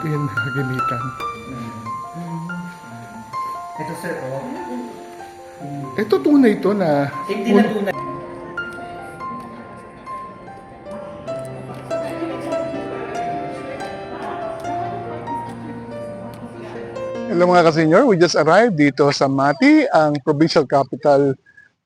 in Ginitan. Ito sir, oh. Ito tunay to na Hindi na tunay. Hello mga ka-senior, we just arrived dito sa Mati, ang provincial capital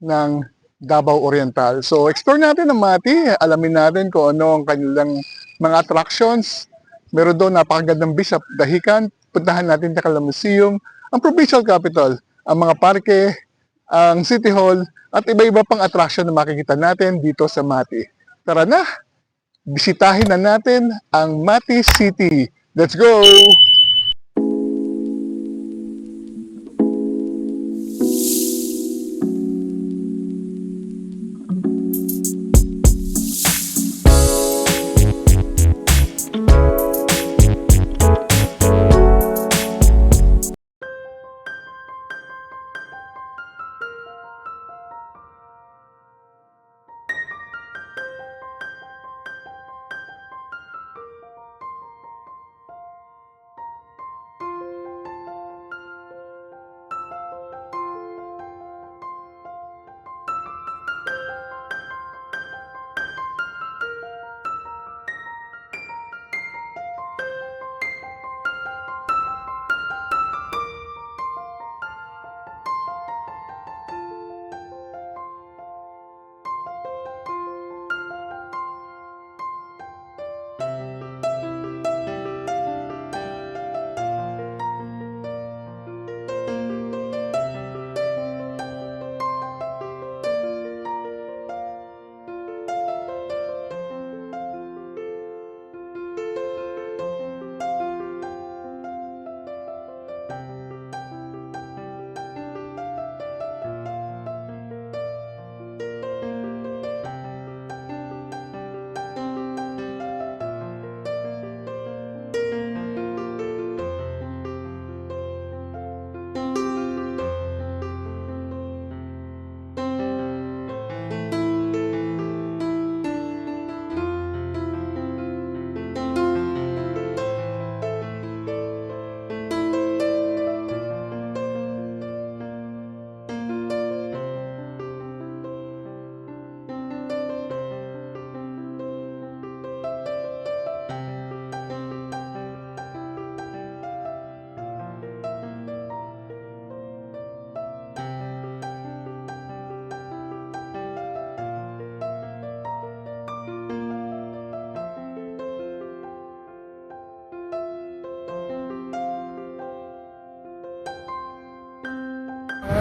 ng Davao Oriental. So explore natin ang Mati, alamin natin kung ano ang kanilang mga attractions. Meron doon napakagandang beach sa Dahican, puntahan natin Takala Museum, ang provincial capital, ang mga parke, ang City Hall, at iba-iba pang attraction na makikita natin dito sa Mati. Tara na, bisitahin na natin ang Mati City. Let's go!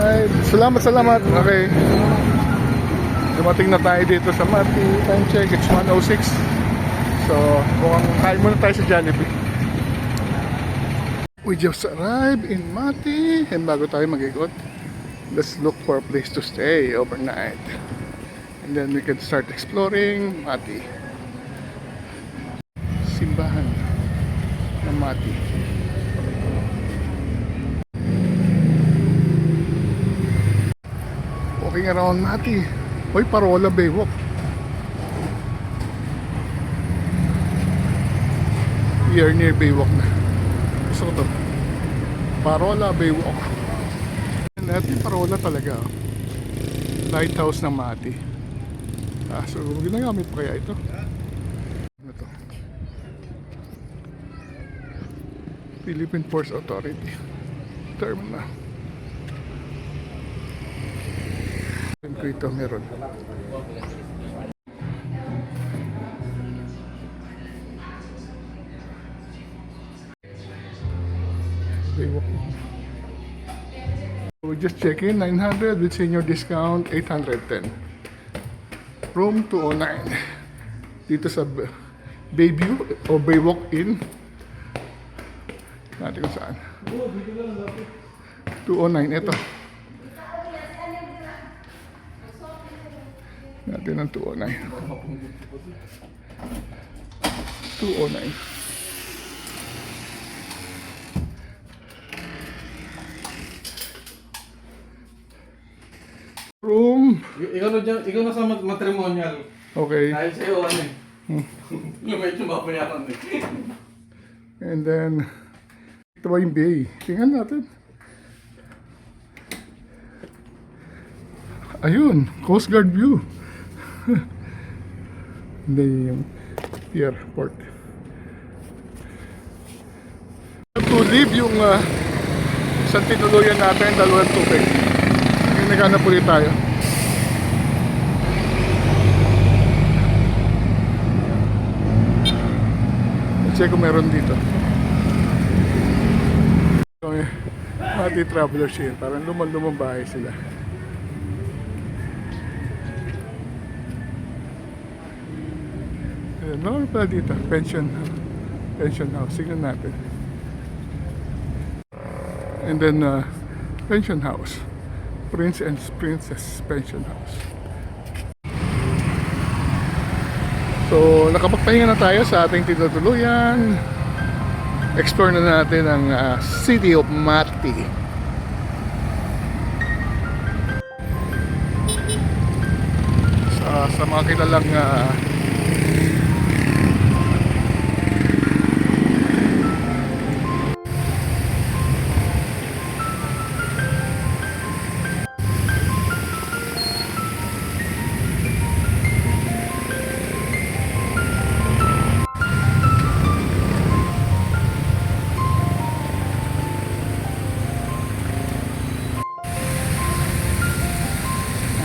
Ay, salamat. Okay. Dumating na tayo dito sa Mati. Time check, it's 1:06. So, mukhang kain muna tayo sa Jollibee. We just arrived in Mati. And bago tayo mag-ikot, let's look for a place to stay overnight. And then we can start exploring Mati. Simbahan ng Mati. Walking around Mati. Hoy, Parola Baywalk. We are near Baywalk na. Gusto ko to. Parola Baywalk. Natin Parola talaga. Lighthouse ng Mati. So ginagamit pa kaya ito? Ano to? Philippine Ports Authority. Terminal. Ito meron. We just check in 900 with senior discount 810. Room 209. Dito sa Bayview o Baywalk Inn. Natin kung saan. 209 ito. Natin ang 209. 209. Room. Ikaw na sa matrimonial. Okay. Dahil sa'yo, ano eh. Yung medyo mabayaran eh. And then, ito ba yung bay? Tingnan natin. Ayun, Coast Guard view. Hindi yung pier port. To leave yung isang tinuluyan natin, dalawang tubig. Ngayon naghanap ulit tayo. Check kung meron dito. Okay. Mga travelers here, parang lumang bahay sila. No, pala dito, pension house, tingnan natin. And then pension house, Prince and Princess pension house. So nakapagpahinga na tayo sa ating tinutuluyan. Explore na natin ang City of Mati. Sa mga kilalang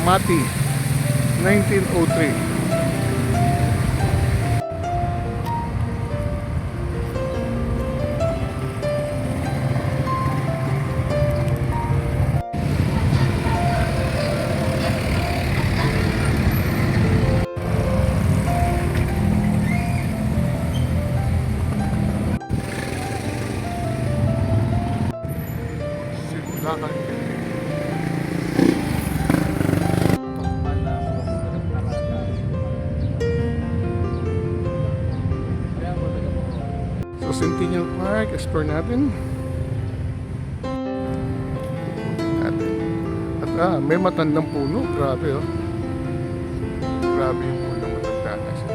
Mati 1903. Silakan. So Centennial Park, explore natin. At may matandang puno, grabe oh. Grabe yung puno, matanda na siya.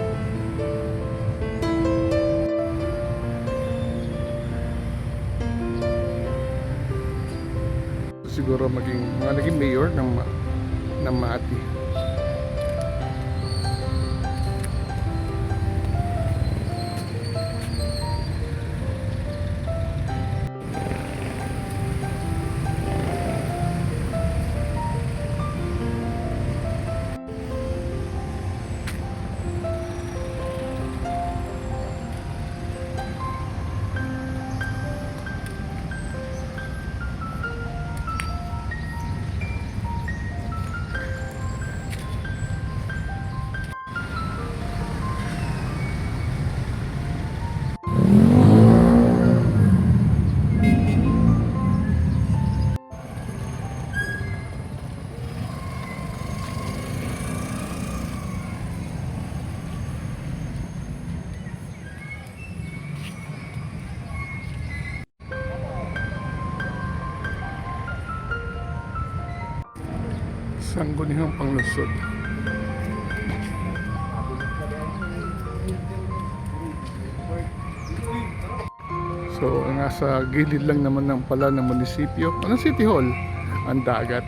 Siguro naging mayor ng Mati. Sangguniang Panglusod. So, nasa gilid lang naman ng pala ng munisipyo. Ano City Hall? Ang dagat.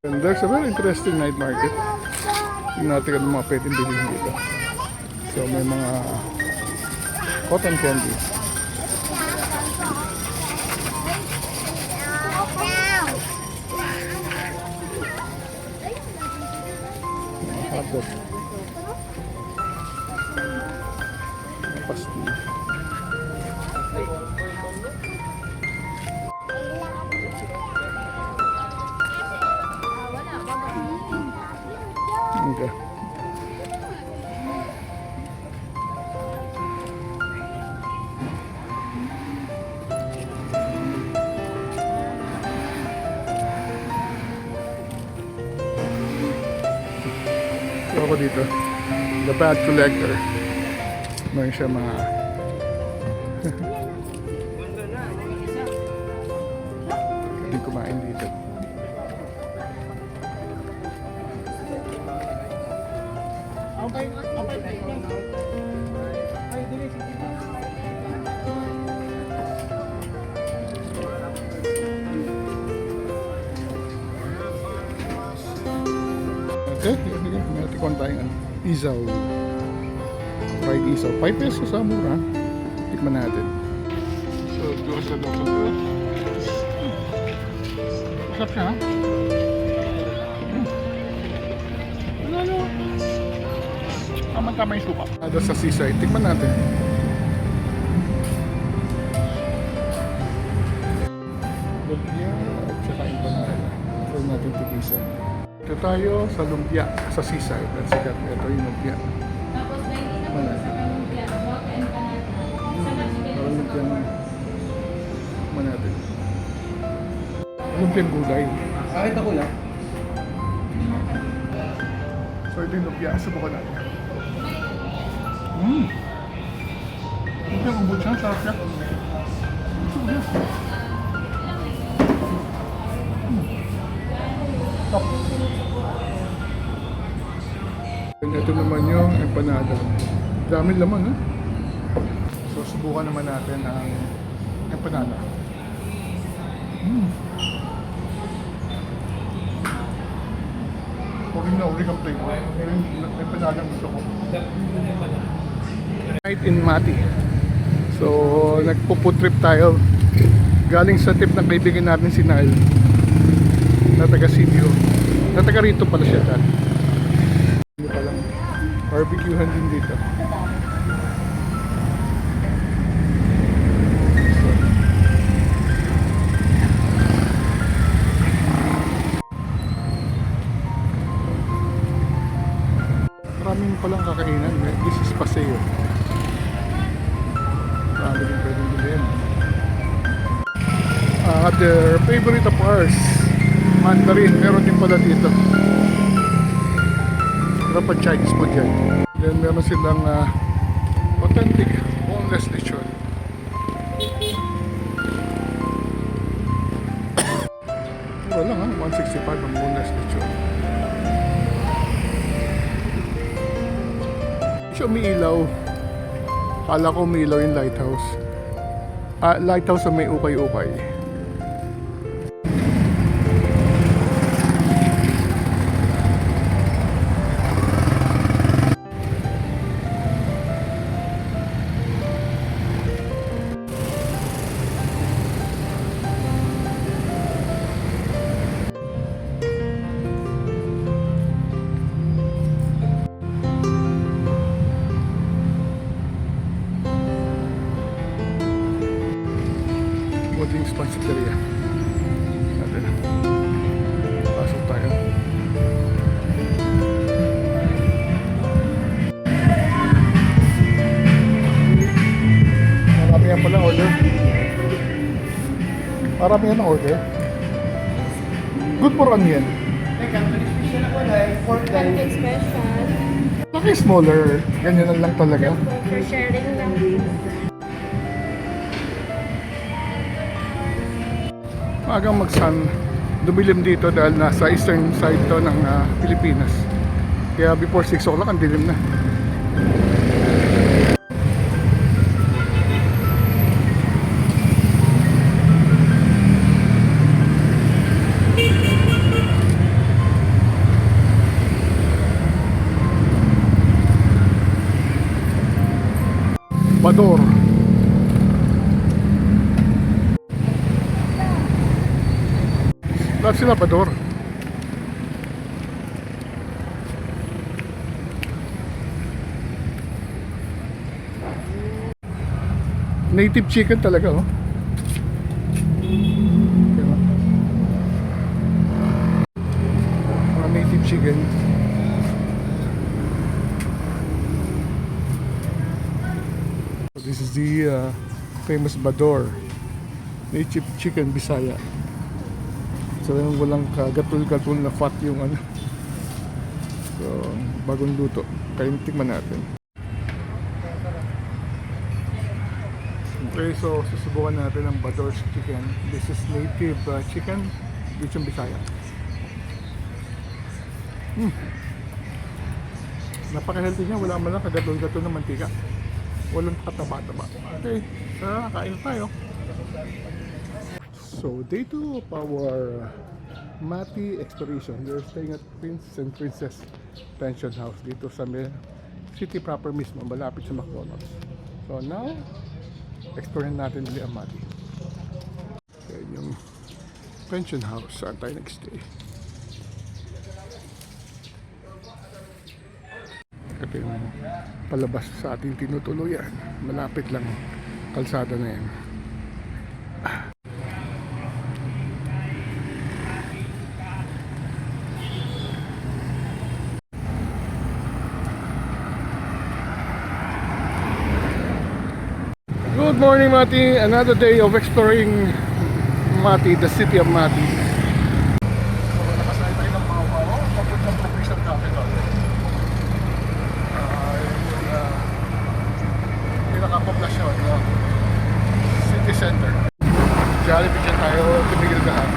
And there's a very interesting night market. Tingnan natin kung mga pwedeng bilhin dito. So may mga cotton candy. Hotdog. Pasti. Okay. So ako dito, the bad collector. Meron siya mga hindi kumain dito. Okay, may tikon tayong isaw. Fried isaw. 5 pesos sa mura. Tikman natin. So, doon sa doktor ko. Masarap siya, ha? Ano? Tama-tama yung suka. Doon sa seaside. Tikman natin. Lumpia at saka empanada. Try natin tigisa. Ito tayo sa lumpia sa seaside. At sikat. Ito yung lumpia. Tapos may hindi na po sa lumpia, walk and panada. Sa chicken Parang sa lumpiang bawang. tikman natin. Lumpiang gulay. Kahit ako yan. So ito yung lumpia. Subukan natin. Lumpiang ubod siya. Sarap siya. Top. And ito naman yung empanada. Daming laman, ha? So, subukan naman natin ang empanada. Uri kang flavor. Yung empanada ang gusto ko. Night in Mati. So, nagpo-food trip tayo. Galing sa trip ng kaibigan natin si Nile. Na taga CBO. Na taga rito pala siya dati. Hindi pa lang. Barbecuehan din dito. Maraming palang kakainan. This is Paseo. Marami din pwedeng bilhin. Their favorite of ours, Mandarin. Meron din pala dito. Meron pa Chinese food dyan. Then meron silang authentic boneless lechon. Mura lang, ha? 165 ang boneless lechon. Siya umiilaw. Kala ko umiilaw yung lighthouse. Lighthouse na may ukay-ukay. Bodings Pansiteria. Natin. Pasok tayo. Marami yan pala order. Marami yan ang order. Good for ano yan? Pancake special. Laki smaller. Ganyan lang talaga. For sharing lang. Maagang mag-sun, dumilim dito dahil nasa eastern side to ng Pilipinas. Kaya before 6 o'clock ang dilim na. Labrador. Lahat si Labrador. Native chicken talaga, oh. Diba? Mga native chicken. So this is the famous Bador. Native chicken Bisaya. So yung walang kagatul-gatul na fat yung ano. So bagong luto. Kaya tikman natin. Okay, so susubukan natin ang Bador's chicken. This is native chicken, Lechon Bisaya. Napaka-healthy niya, wala man lang kagatol-gatol na mantika. Walang kataba-taba. Okay, kain tayo. So, day 2 of our Mati exploration. We're staying at Prince and Princess Pension House dito sa city proper mismo, malapit sa McDonald's. So now, explore natin ulit ang Mati. Yan yung pension house saan tayo nag-stay. Ito yung palabas sa ating tinutuluyan. Malapit lang, kalsada na yan. Good morning, Mati. Another day of exploring Mati, the city of Mati. So, nakasakay tayo ng Mau-Mau, papuntang provincial capital. Yung pinaka-poblasyon, no? City center. Jollibee dyan tayo, tumigil lahat.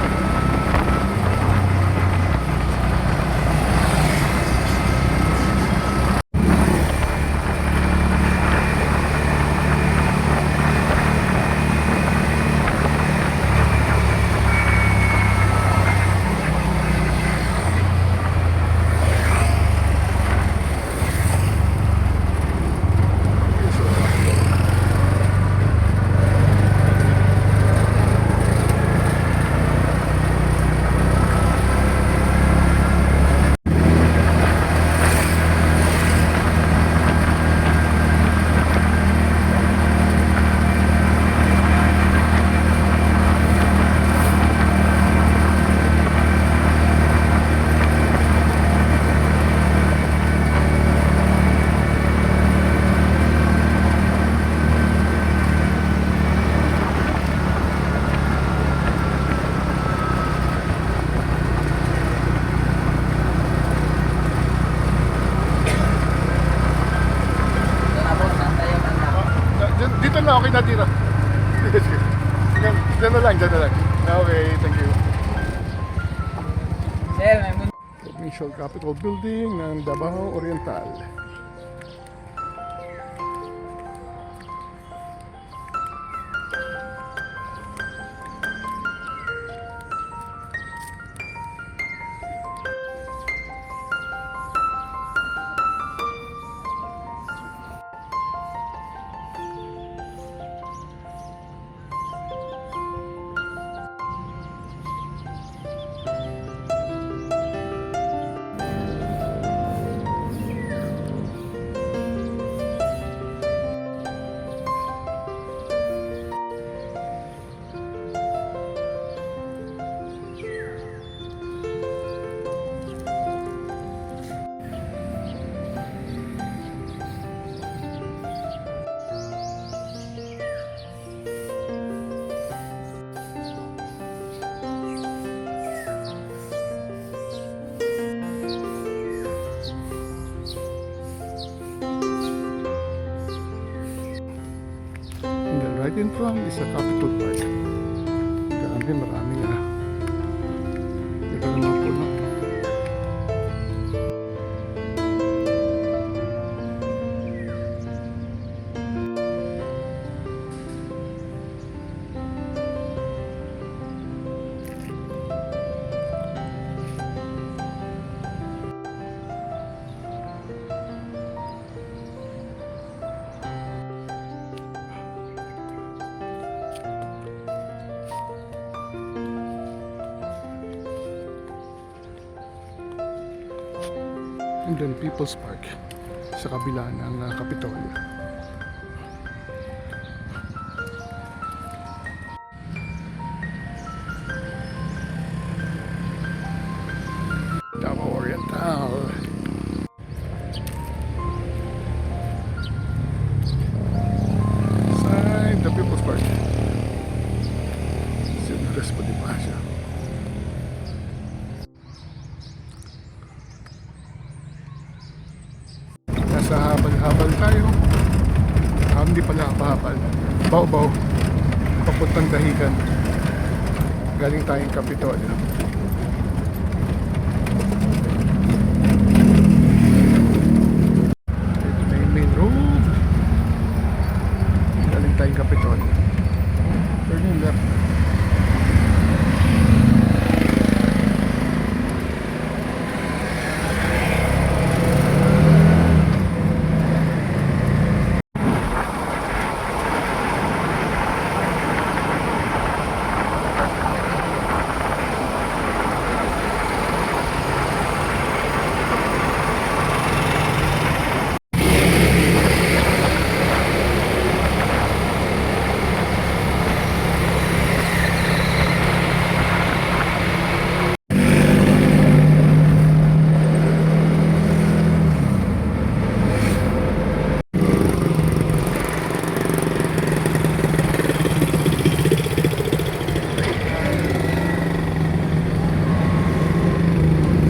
Dito na, okay na dito. Diyan na lang, diyan na lang. Okay, thank you. Sir, may Provincial Capitol Building ng Davao Oriental. Right in front is a Capitol Park. Marami na. Dito na mga puno. And then People's Park sa kabila ng Kapitolyo. Davao Oriental. Side the People's Park. Sinures po di ba siya? Nasa habal-habal tayo. Hindi pala habal. Baw-baw. Papuntang Dahican. Galing tayong Kapitolyo. Ito na yung main road. Galing tayong Kapitolyo. Turn yung left.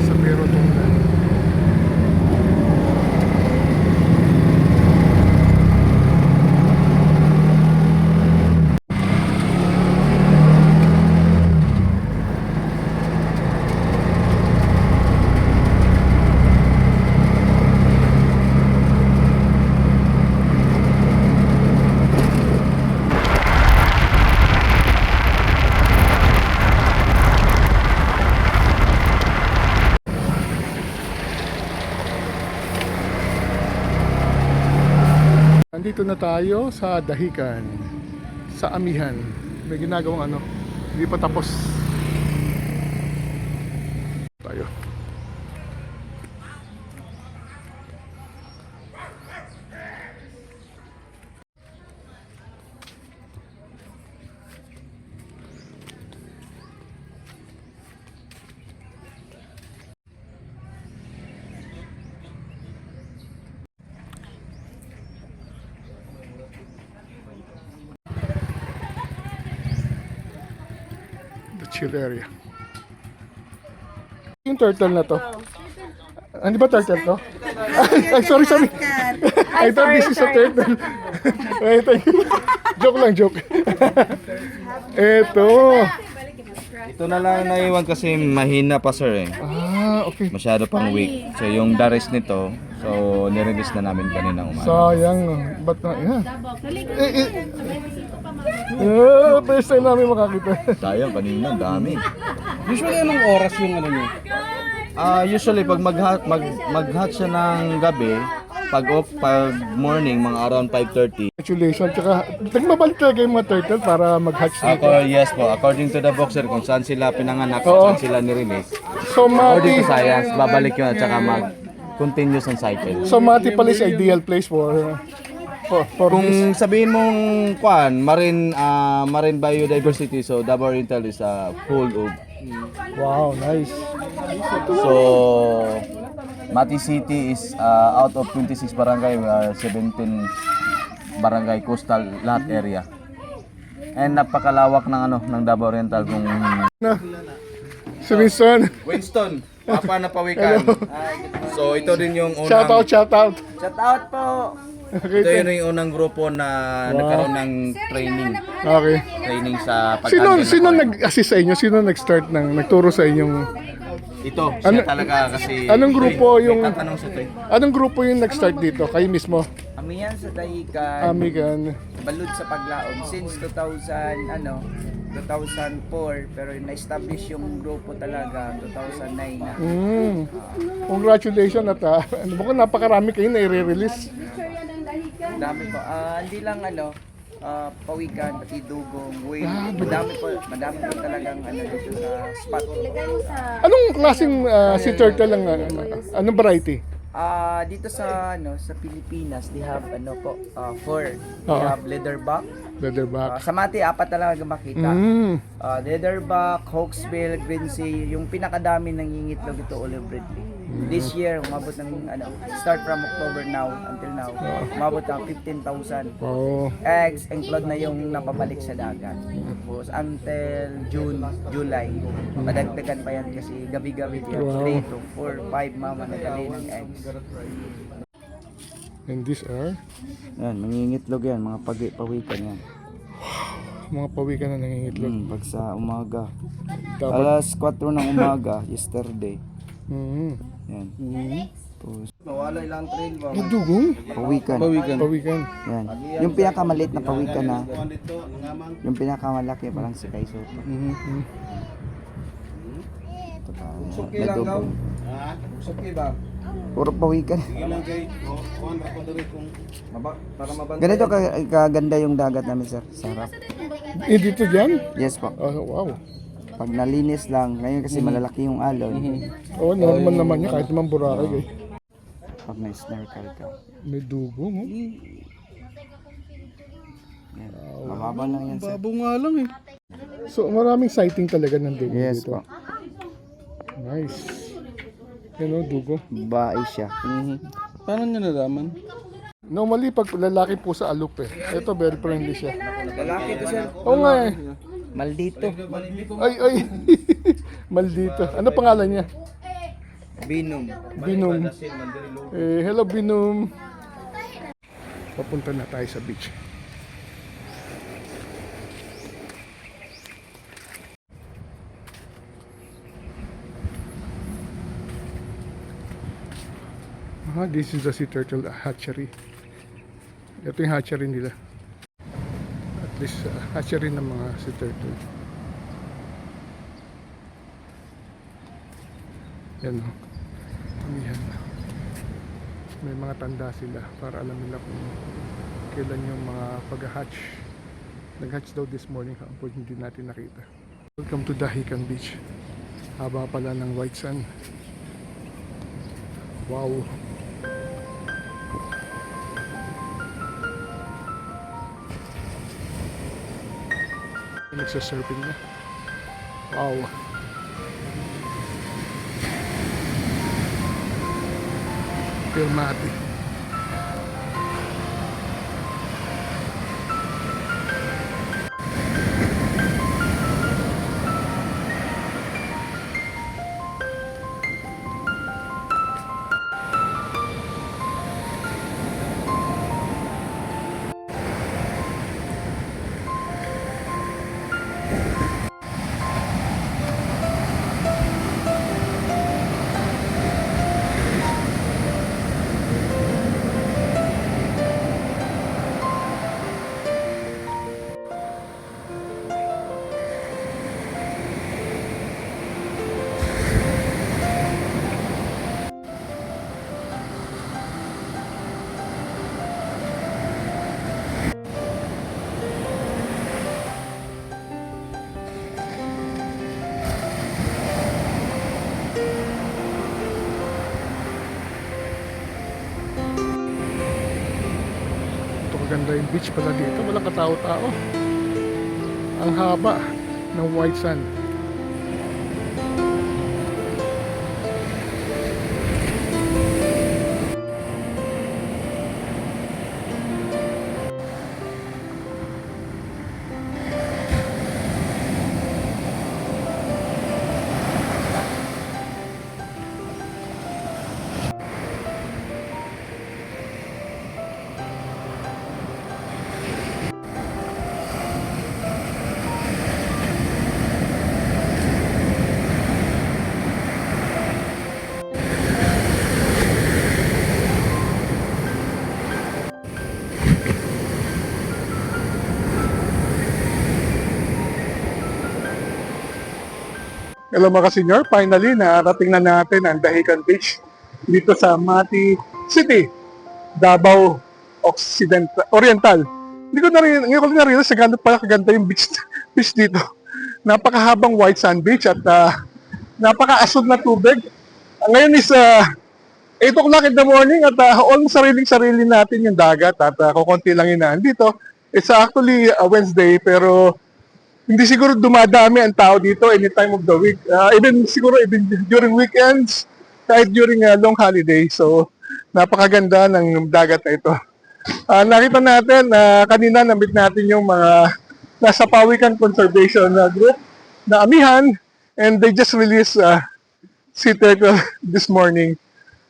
Sa Pero Tunggal. Nandito na tayo sa Dahican, sa Amihan. May ginagawang ano, hindi pa tapos. Tayo. Chill area. Yung turtle na to. Ano ba turtle to? Ay, sorry. I thought this is a turtle. Ay, thank you. Joke lang, joke. Eto. Ito na lang naiwan kasi mahina pa sir eh. Okay. Masyado pang weak. So yung the rest nito, so nirelease na namin kanina umaga. Sayang. Ba't na, yan? First time namin makakita. Sayang kanina, dami. Usually anong oras yung ano nyo? Usually pag mag-hatch siya ng gabi, pag morning, mga around 5:30. Congratulations. Tsaka, nagmabalik talaga yung mga turtle para mag-hatch dito. Yes po, according to the boxer, kung saan sila pinanganak, kung saan sila nirelease. So, According Mati, to science, babalik yun at saka mag-continuous ang cycle. so Mati pala is ideal place for this. Kung sabihin mong marine biodiversity, so Davao Oriental is full of. Wow, nice. So Mati City is out of 26 barangay, 17 barangay coastal lahat area. And napakalawak ng Davao Oriental kung Si Winston. Winston, papa na pawikan. So ito din yung unang Shout out. Shout out po! Okay. ito yun yung unang grupo na nagkaroon ng Okay. training sa pag-handle. Sino nag-assist sa inyo? Sino nag-start nagturo sa inyong... Ito, siya talaga kasi anong grupo yung- may tatanong sa ito eh. Anong grupo yung nag-start dito? Kayo mismo? Kami yan sa Dahican, Amigan. balud sa paglaom since 2004, pero na-establish yung grupo talaga 2009 na. Congratulations at mukhang napakarami kayo na i-release. Dami po. Hindi lang pawikan, pati dugong, whale. Madami po talagang dito sa spot. Anong klaseng si turtle ang anong variety? Dito sa sa Pilipinas, they have fur. They Oo. have leatherback. Leatherback. Sa Mati, apat na lang makita. Mm. Leatherback, hawksbill, green sea, yung pinakadami nangingitlog ito olive ridley. This year, umabot ng start from October now until now, umabot ng 15,000 Oh. eggs, include na yung napabalik sa dagat. Tapos until June, July, madagdagan pa yan kasi gabi-gabi yan, Wow. 3 to 4, 5 mama nagali ng eggs. And these are Yan, mangingitlog yan, mga pawikan yan. mga pawikan na nangingitlog. Pag sa umaga. Dapat. Alas 4 ng umaga, yesterday. Mm. Yan. Tapos, Yung dugong? pawikan. Pawikan. Yan. Yung pinakamaliit na pawikan na, yung pinakamalaki parang si Kaiso. Mhm. Ito pa, may dugong. Puro pawikan. Ganito kaganda yung dagat namin, sir. Sarap. Eh, dito dyan? Yes po. Oh, wow. Pag nalinis lang, ngayon kasi malalaki yung alon. Oh, normal naman niya kahit naman Boracay. Eh. Pag na-snorkel ka. May dugong. Oh. Yan. Mababa lang yan, sir. Babo nga lang eh. So, maraming sighting talaga ng dugong Yes dito. po. Nice. Yan o, dugo. Babae siya. Paano nyo nalaman? Normally, pag lalaki po sa alok eh. Ito, very friendly siya. Lalaki to, sir. Oo nga eh. Maldito. Ay. Maldito. Ano pangalan niya? Binom. Binom. Hello, Binom. Papunta na tayo sa beach. This is the sea turtle hatchery. Ito yung hatchery nila. At least hatchery ng mga sea turtle. Yan o. Yan. May mga tanda sila para alam nila kung kailan yung mga pag-hatch. Nag-hatch daw this morning, kapag hindi natin nakita. Welcome to Dahican Beach. Haba pala ng white sand. Wow. Nagsasurfing na. Wow. Mati. Maganda yung beach pala dito. Walang katao-tao. Ang haba ng white sand. Hello mga senior, finally narating na natin ang Dahican Beach dito sa Mati City, Davao Oriental. Hindi ko ngayon ko na-realize sa ganda pala kaganda yung beach dito. Napakahabang white sand beach at napaka-asod na tubig. Ngayon is 8 o'clock in the morning at almost sariling-sarili natin yung dagat at kukunti lang yun na dito. It's actually Wednesday pero hindi siguro dumadami ang tao dito any time of the week. Even siguro even during weekends, kahit during long holiday. So napakaganda ng dagat na ito. Nakita natin kanina na-meet natin yung mga nasa Pawikan Conservation Group na amihan and they just released sea turtle this morning.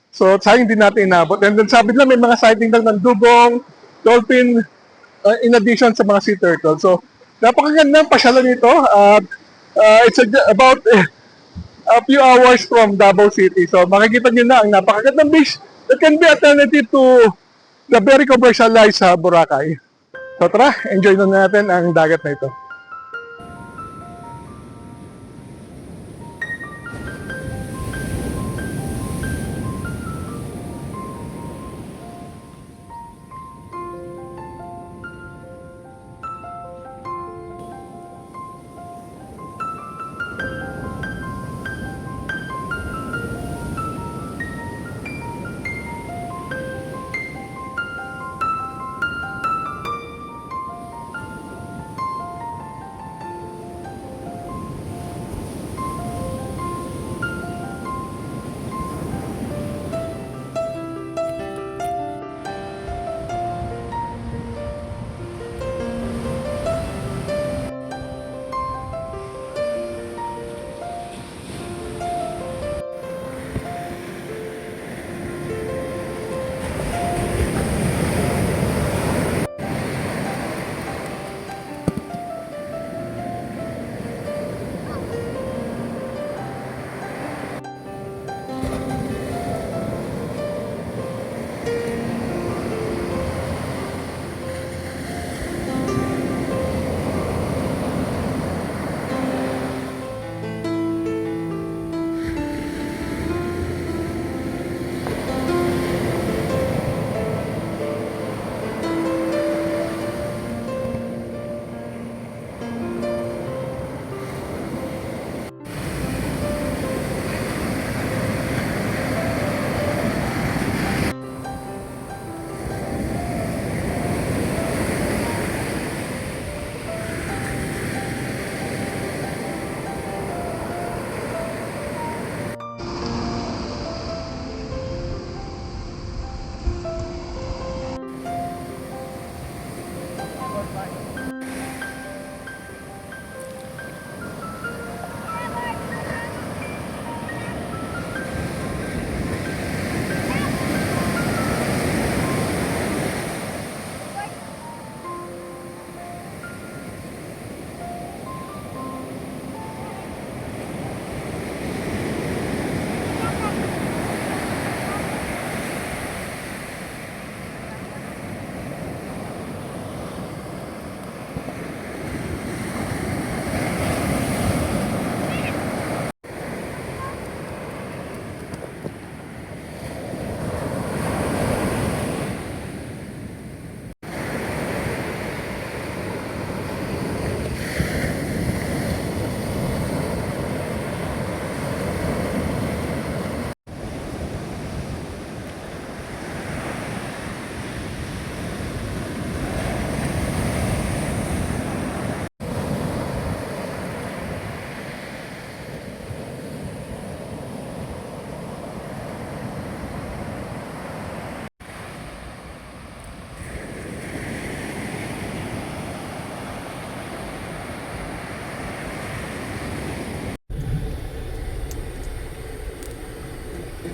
So, sayang din natin inabot. And then sabi nila may mga sighting lang ng dugong, dolphin, in addition sa mga sea turtle. So, napakaganda ang pasyalan nito. It's about a few hours from Davao City. So, makikita nyo na ang napakagandang beach that can be alternative to the very commercialized Boracay. So, tara, enjoy na natin ang dagat na ito.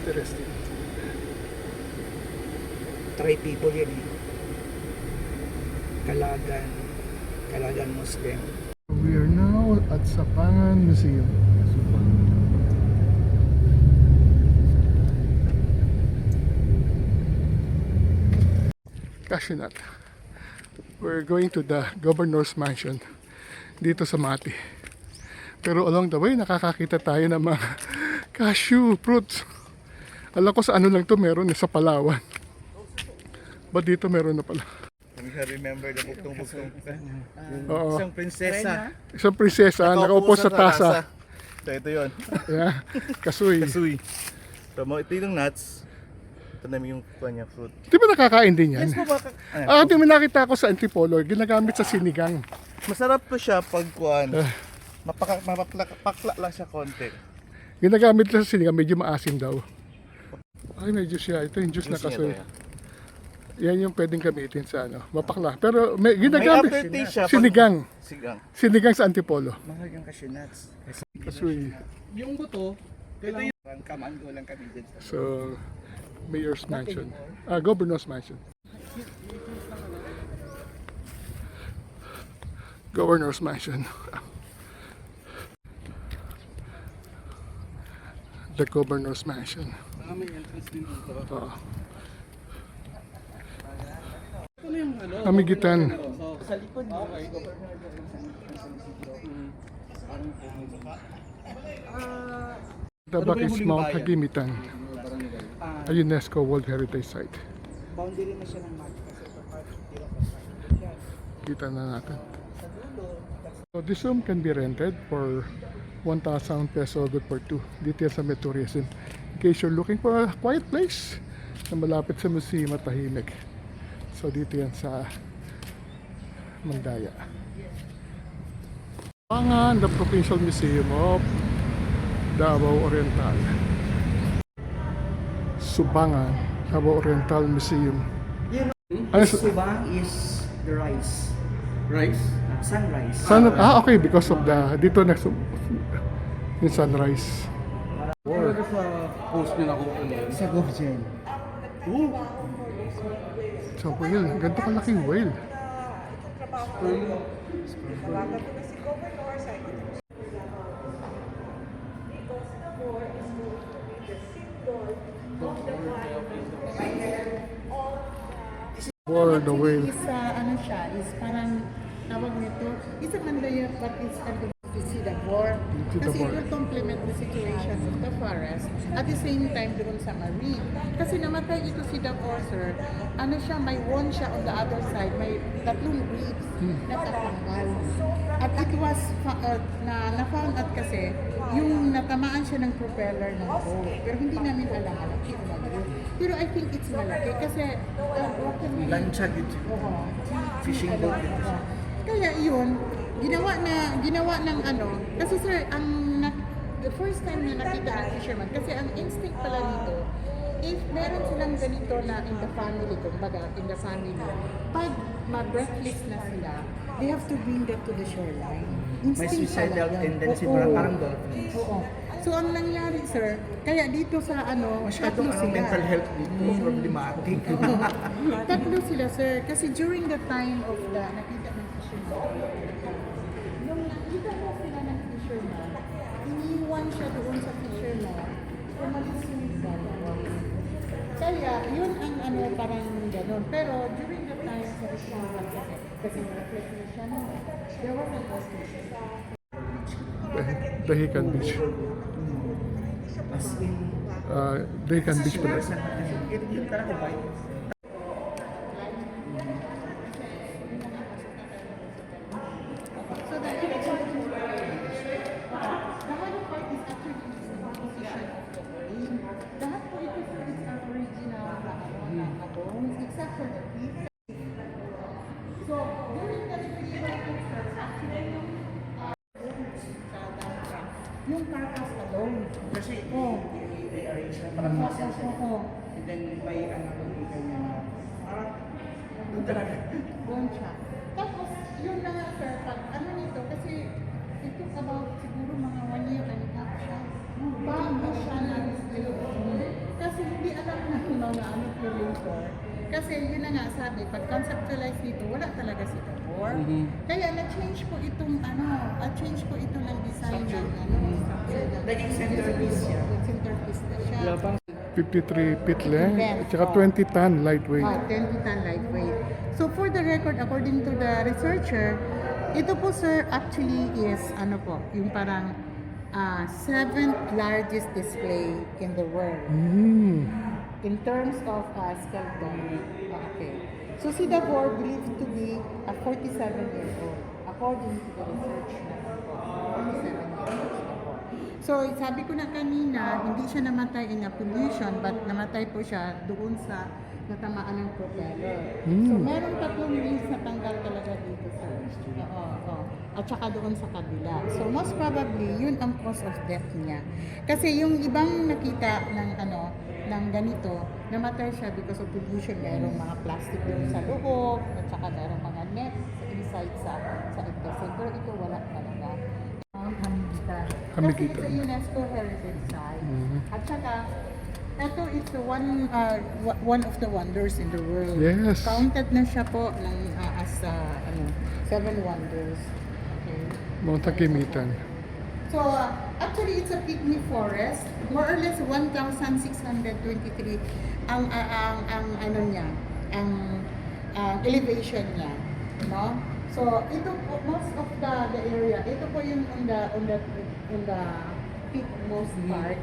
Interesting. Try people yun eh. Kalagan Muslim. We are now at Sapangan Museum. Cashew nut. We're going to the governor's mansion dito sa Mati. Pero along the way, nakakakita tayo ng mga cashew fruits. Alam ko sa ano lang to meron, sa Palawan. But dito meron na pala. Remember the buktong-buktong. Oo. Isang prinsesa. Isang prinsesa, nakaupo sa tasa. So ito yun. Yeah. Kasuy. Kasuy. So ito yung nuts. ito na yung kanya fruit. Di ba nakakain din yan? Yes po, baka, Ito may nakita ko sa Antipolo, ginagamit sa sinigang. masarap po siya pag kuan. Mapakla lang siya konti. Ginagamit lang sa sinigang, medyo maasim daw. Ay, may juice siya. Ito yung juice na Juice kasoy. niya Yan yung pwedeng gamitin sa mapakla. Pero may May ginagamit aftertaste siya. sinigang. Sigang. Sinigang sa Antipolo. Mahal yung cashew nuts. Kasoy. Yung buto, Kamango lang kami dyan. So, Mayor's Mansion. Governor's Mansion. Governor's Mansion. The Governor's Mansion. may entrance din dito. Oo. Ano yung ano? Amigitan. So, Sa likod mo, Tabak is Mount Hagimitan, a UNESCO World Heritage Site. boundary na siya ng map. Kasi ito part, Kita na natin. So this room can be rented for 1,000 peso good for two. Details sa Tourism. In case you're looking for a quiet place na malapit sa museum at tahimik. So dito yan sa Mandaya. Subangan, the Provincial Museum of Davao Oriental. Subangan, Davao Oriental Museum. Ano sa- Subang is the rice. rice? Sunrise. Okay, because of dito next yung sunrise. Talaga sa post nyo na kung ano. Sa Gobjen. So, whale. Ganito kalaking whale. For the whale. Is ano siya, is parang tawag nito, isa mandaya but it's kind of to see the boar. See the Kasi boar. it will complement the situation of the forest at the same time doon sa marine. Kasi namatay ito si the boar, sir. Ano siya, may wound siya on the other side, may tatlong ribs na tatanggal. At it was na-found out kasi yung natamaan siya ng propeller ng boat. Pero hindi namin alam malaki o maliit. Pero I think it's malaki kasi what can we... Lancha dito. Oo. Fishing boat dito siya. Kaya yun, ginawa ng ano, kasi sir, the first time na nakita ng fisherman, kasi ang instinct pala nito, if meron silang ganito na in the family, kumbaga, in the family, pag ma-breathless na sila, they have to bring that to the shoreline. May Instinct suicidal pala yan. tendency, Oo. parang dolphins. Oo. So, ang nangyari, sir, kaya dito sa ano, Masyadong tatlo sila. mental health dito, problematic. Tatlo sila, sir. Kasi during the time of the nakita ng fisherman, nung nakita mo sila ng fisherman, iniwan siya doon sa fisherman, umalis yung dalawa. Kaya, yun ang ano, parang gano'n. Pero during the time sa fisherman, kasi reflect na siya, no? There was an ostrich. Dahican Beach. As in, Dahican Beach pala. yun talaga ba? So the higher part is actually position of the brain. Lahat po ito sir is ang original na bones except for the teeth. So during the retrieval sir, actually yung carcass alone. Kasi i-arrange na Oo. parang muscle siya. Oo. And then may ano dito yung parang doon talaga. Doon siya. Tapos, yun na nga sir, pag ano nito, kasi it took about siguro mga 1 year and a half siya. Bago siya na-display. Kasi hindi alam na mga ano curator. Kasi yun na nga sabi, pag conceptualize nito, wala talaga si Tabor. Kaya na-change po itong ano, change po ito ng design ng ano, structure. Naging centerpiece siya. Centerpiece na siya. 53 feet length, at saka 20 ton lightweight. 20 ton lightweight. So for the record, according to the researcher, ito po sir actually is ano po, yung parang 7th largest display in the world in terms of skeleton. Okay. So si Davor believed to be a 47 years old according to the research na 47 years old. So, sabi ko na kanina, hindi siya namatay in a pollution, but namatay po siya doon sa natamaan ng propeller. So, meron 3 wheels na tanggal talaga dito, sir. Oo. At saka doon sa kabila. So, most probably, yun ang cause of death niya. Kasi yung ibang nakita ng ganito, namatay siya because of pollution. Merong mga plastic doon sa loob, at saka merong mga net sa inside sa intestine. Pero ito wala talaga. Hamigitan. Kasi Hamigitan. it's a UNESCO heritage site. At saka, ito is one of the wonders in the world. Yes. Counted na siya po ng, as 7 wonders. Okay. Mga takimitan. So, actually, it's a pygmy forest. More or less 1,623 ang ano niya, ang elevation niya, no? So, ito po, most of the area, ito po yung on the peak most part.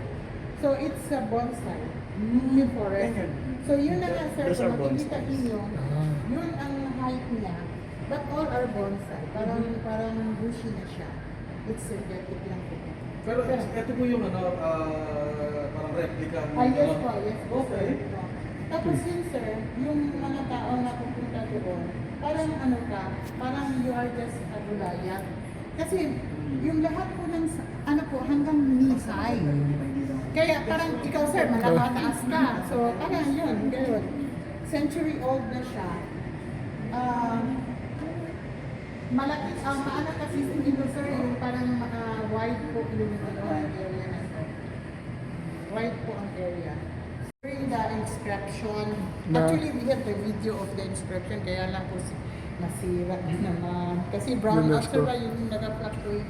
So, it's a bonsai, pygmy forest. So, yun na nga, sir, kung makikita niyo, yun ang height niya. But all are bonsai. Parang bushy na siya. It's synthetic lang po. Pero ito po yung parang replica. Yes po, yes po. Okay. Sir. Tapos yun, sir, yung mga tao na pupunta doon, parang you are just a gulayat. Kasi yung lahat po ng, hanggang knee high. Kaya parang ikaw, sir, malabataas ka. So, parang yun, gano'n. Century old na siya. Malaki, maano kasi dito, sir, yung parang wide po yung area na ito. Wide po ang area. During the inscription, actually we have the video of the inscription, kaya lang po nasira naman. Kasi brown UNESCO. after ba yung nag-fluctuate,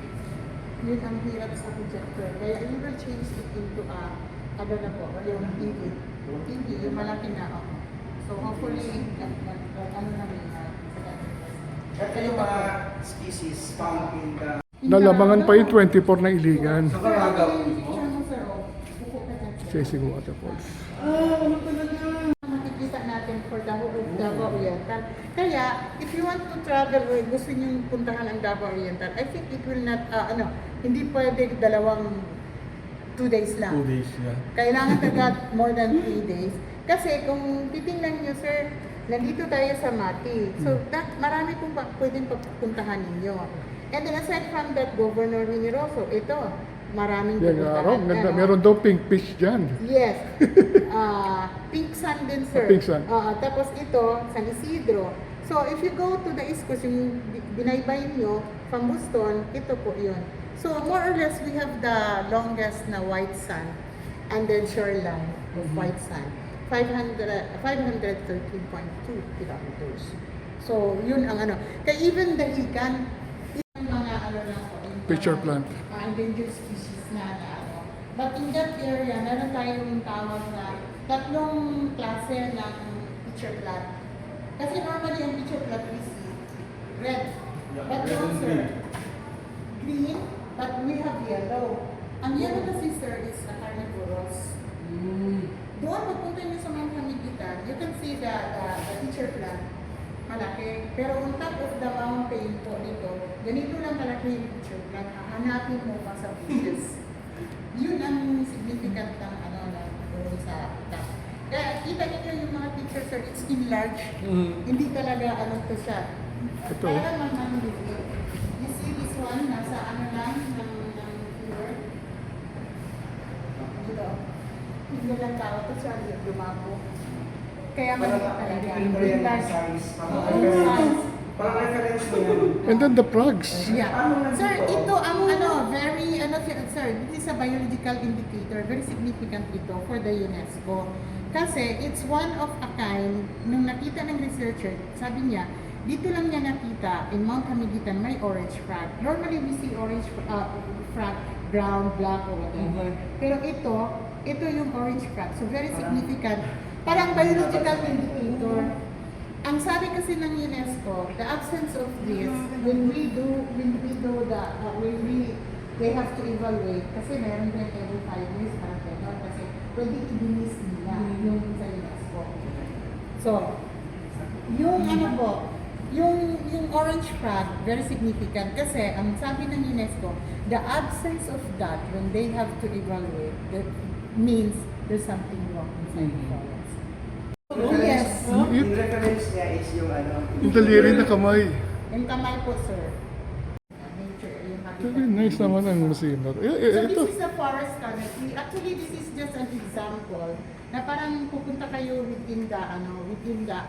yun ang hirap sa projector. Kaya we will change it into yung TV, yung malaki na ako. So hopefully, Ito yung mga species found in the... Nalamangan pa yung 24 ng Iligan. Sa Caraga mismo? Chasing Waterfalls. Makikita natin for the whole of Davao Oriental. Kaya, if you want to travel or gusto nyo puntahan ang Davao Oriental, I think it will not, hindi pwede 2 days lang. 2 days, yeah. Kailangan agad more than 3 days. Kasi kung titingnan nyo, sir, nandito tayo sa Mati. So, marami pong pwedeng pagpuntahan ninyo. And then aside from that, Governor Hiniroso, ito, maraming Yan araw, pupuntahan. meron daw pink fish dyan. Yes. Pink Sun din, sir. Pink Sun. Tapos ito, San Isidro. So, if you go to the East Coast, yung binaybay nyo, from Boston, ito po yun. So, more or less, we have the longest na white sand and then shoreline of white sand. 513.2 kilometers. So, yun ang Kaya even the ikan, yung mga lang po. Picture plant. Endangered species na But in that area, meron tayong tawag na 3 klase ng picture plant. Kasi normally ang picture plant we see red. But no, sir. Green, but we have yellow. Ang yellow kasi, sir, is a carnivorous. Doon, pagpunta nyo sa mga Hamigitan, you can see the picture plant. Malaki. Pero on top of the mountain po dito, ganito lang kalaki yung picture plant. Hahanapin mo pa sa beaches. Yun ang significant ng doon sa top. Kaya kita niyo yung mga pictures, sir, it's enlarged. Hindi talaga to siya. Ito. Parang manliliit. You see this one, nasa lang ng finger. Dito. Hindi lang tao to siya, lumabo. Kaya maliit talaga. size. Parang reference mo yan. And then the frogs. Yeah. Sir, ito ang very, sir, this is a biological indicator, very significant ito for the UNESCO. Kasi it's one of a kind, nung nakita ng researcher, sabi niya, dito lang niya nakita, in Mount Hamigitan, may orange frog. Normally, we see orange frog, brown, black, or whatever. Pero ito yung orange frog. So, very significant. Parang biological indicator. Ang sabi kasi ng UNESCO, the absence of this, when we they have to evaluate, kasi meron din every 5 years, parang gano'n, kasi pwede i-dinis nila yung sa UNESCO. So, yung yung orange frog, very significant kasi ang sabi ng UNESCO, the absence of that when they have to evaluate, that means there's something wrong inside the forest. Oh, yes. Yung reference niya is yung ano, Yung daliri na kamay. Yung kamay po, sir. Nature, yung habitat. Very nice naman ang museum na to. So Ito. this is the forest canopy. Actually, this is just an example na parang pupunta kayo within the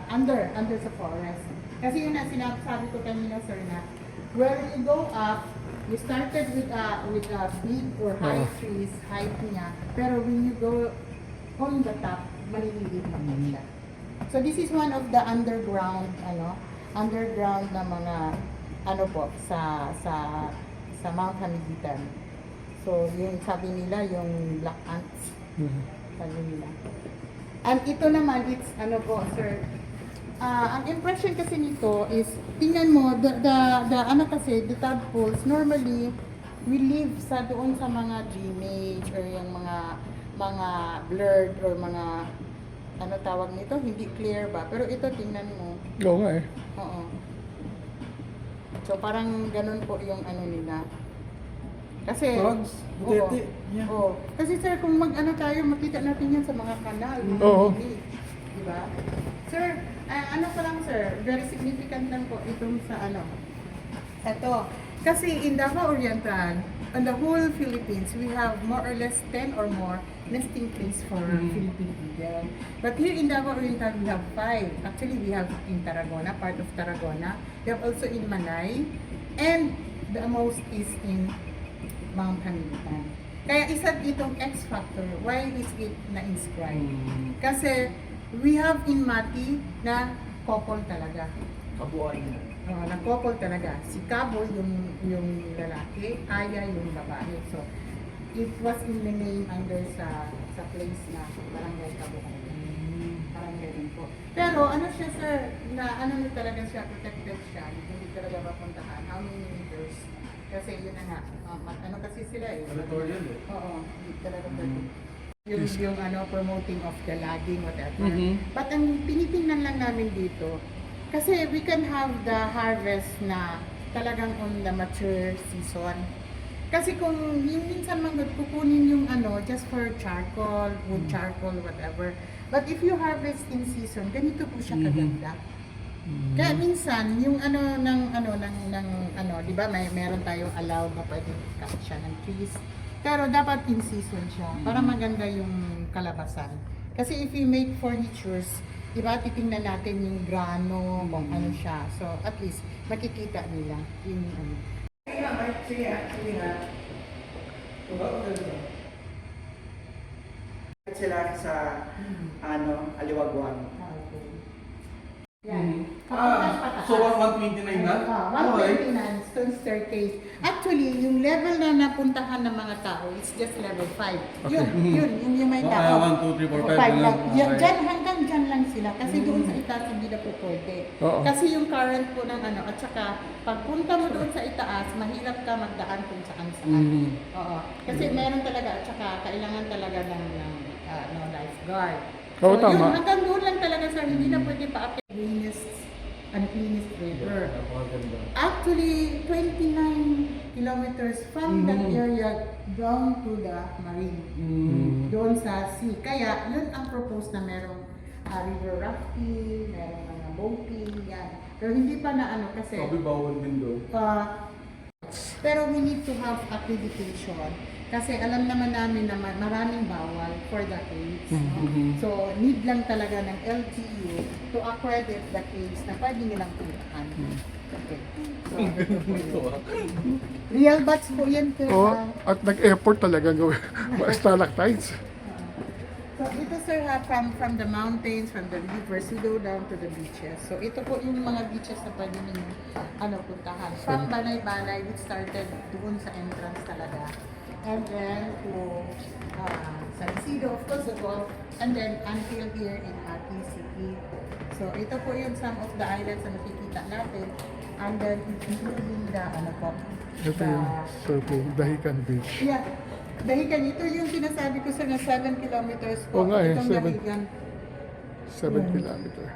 under the forest. Kasi yun na sinasabi ko kanina, sir, na where you go up, you started with a big or high trees, height niya, pero when you go on the top, maliliit na po siya. So this is one of the underground na mga sa Mount Hamiguitan. So yung sabi nila yung black ants, sabi nila. And ito naman, it's sir, ang impression kasi nito is, tingnan mo, the tadpoles, normally, we live doon sa mga dreamage or yung mga blurred or mga, tawag nito, hindi clear ba? Pero ito, tingnan mo. Oo nga eh. Oo. So, parang ganun po yung nila. Kasi, Frogs, Butete, yeah. Oo. Kasi sir, kung tayo, makita natin yan sa mga kanal. Oo. Diba? Sir, pa lang sir, very significant lang po itong sa Ito. Kasi in Davao Oriental, on the whole Philippines, we have more or less 10 or more nesting place for Philippine eagle. But here in Davao Oriental, we have 5. Actually, we have in Tarragona, part of Tarragona. We have also in Manay. And the most is in Mount Hamiguitan. Kaya isa itong X factor, why is it na-inscribe? Kasi we have in Mati na couple talaga. kabuuan niya. Na couple talaga. Si Cabo yung lalaki, Aya yung babae. So, it was in the name under sa place na Barangay Kabuuan. Parang ganun po. Pero ano siya sir, na talaga siya, protected siya. Hindi talaga mapuntahan. How many meters? Kasi yun na nga, kasi sila eh. Territorial eh. Oo, hindi talaga pwede. Yung promoting of the logging, whatever. But ang tinitingnan lang namin dito, kasi we can have the harvest na talagang on the mature season. Kasi kung yung minsan manggod, kukunin yung just for charcoal, wood charcoal, whatever. But if you harvest in season, ganito po siya kaganda. Kaya minsan, yung di ba, meron tayong allowed na pwede cut siya ng trees. Pero dapat in season siya, para maganda yung kalabasan. Kasi if you make furnitures, di ba, titingnan natin yung grano, kung ano siya. So, at least, makikita nila yung Sige, actually nga. Sila sa Aliwagwan. Yan. So 129 na? 129 stone staircase. Actually, yung level na napuntahan ng mga tao is just level 5. Yun yung may tao. 1, 2, 3, 4, 5 lang. lang. Dyan, hanggang dyan lang sila. Kasi doon sa itaas hindi na po pwede. Kasi yung current po ng at saka pagpunta mo doon sa itaas, mahirap ka magdaan kung saan-saan. Oo. Kasi meron talaga, at saka kailangan talaga ng lifeguard. Oo, So, tama. yun, hanggang doon lang talaga sir, hindi na pwede pa cleanest river. Actually, 29 kilometers from that area down to the marine. Doon sa sea. Kaya, yun ang propose na merong river rafting, merong mga boating, yan. Pero hindi pa na kasi... Sabi bawal din doon. Pero we need to have accreditation. Kasi alam naman namin na maraming bawal for the caves. So, need lang talaga ng LGU to accredit the caves na pwede nilang puntahan. Okay. So, ito po yun. Real bats po yan. At nag-effort talaga gawin. Stalactites. So, ito sir, from the mountains, from the rivers, we go down to the beaches. So, ito po yung mga beaches na pwede ninyo puntahan. From Banay-Banay, we started doon sa entrance talaga. And then to San Isidro, of course, the Gulf, and then until here in Ati City. So, ito po yung some of the islands na nakikita natin. And then, including the, Ito yung surfing, Dahican Beach. Yeah. Dahican, ito yung sinasabi ko sa 7 kilometers po. Oo nga eh, Itong 7 Dahican. 7 kilometer.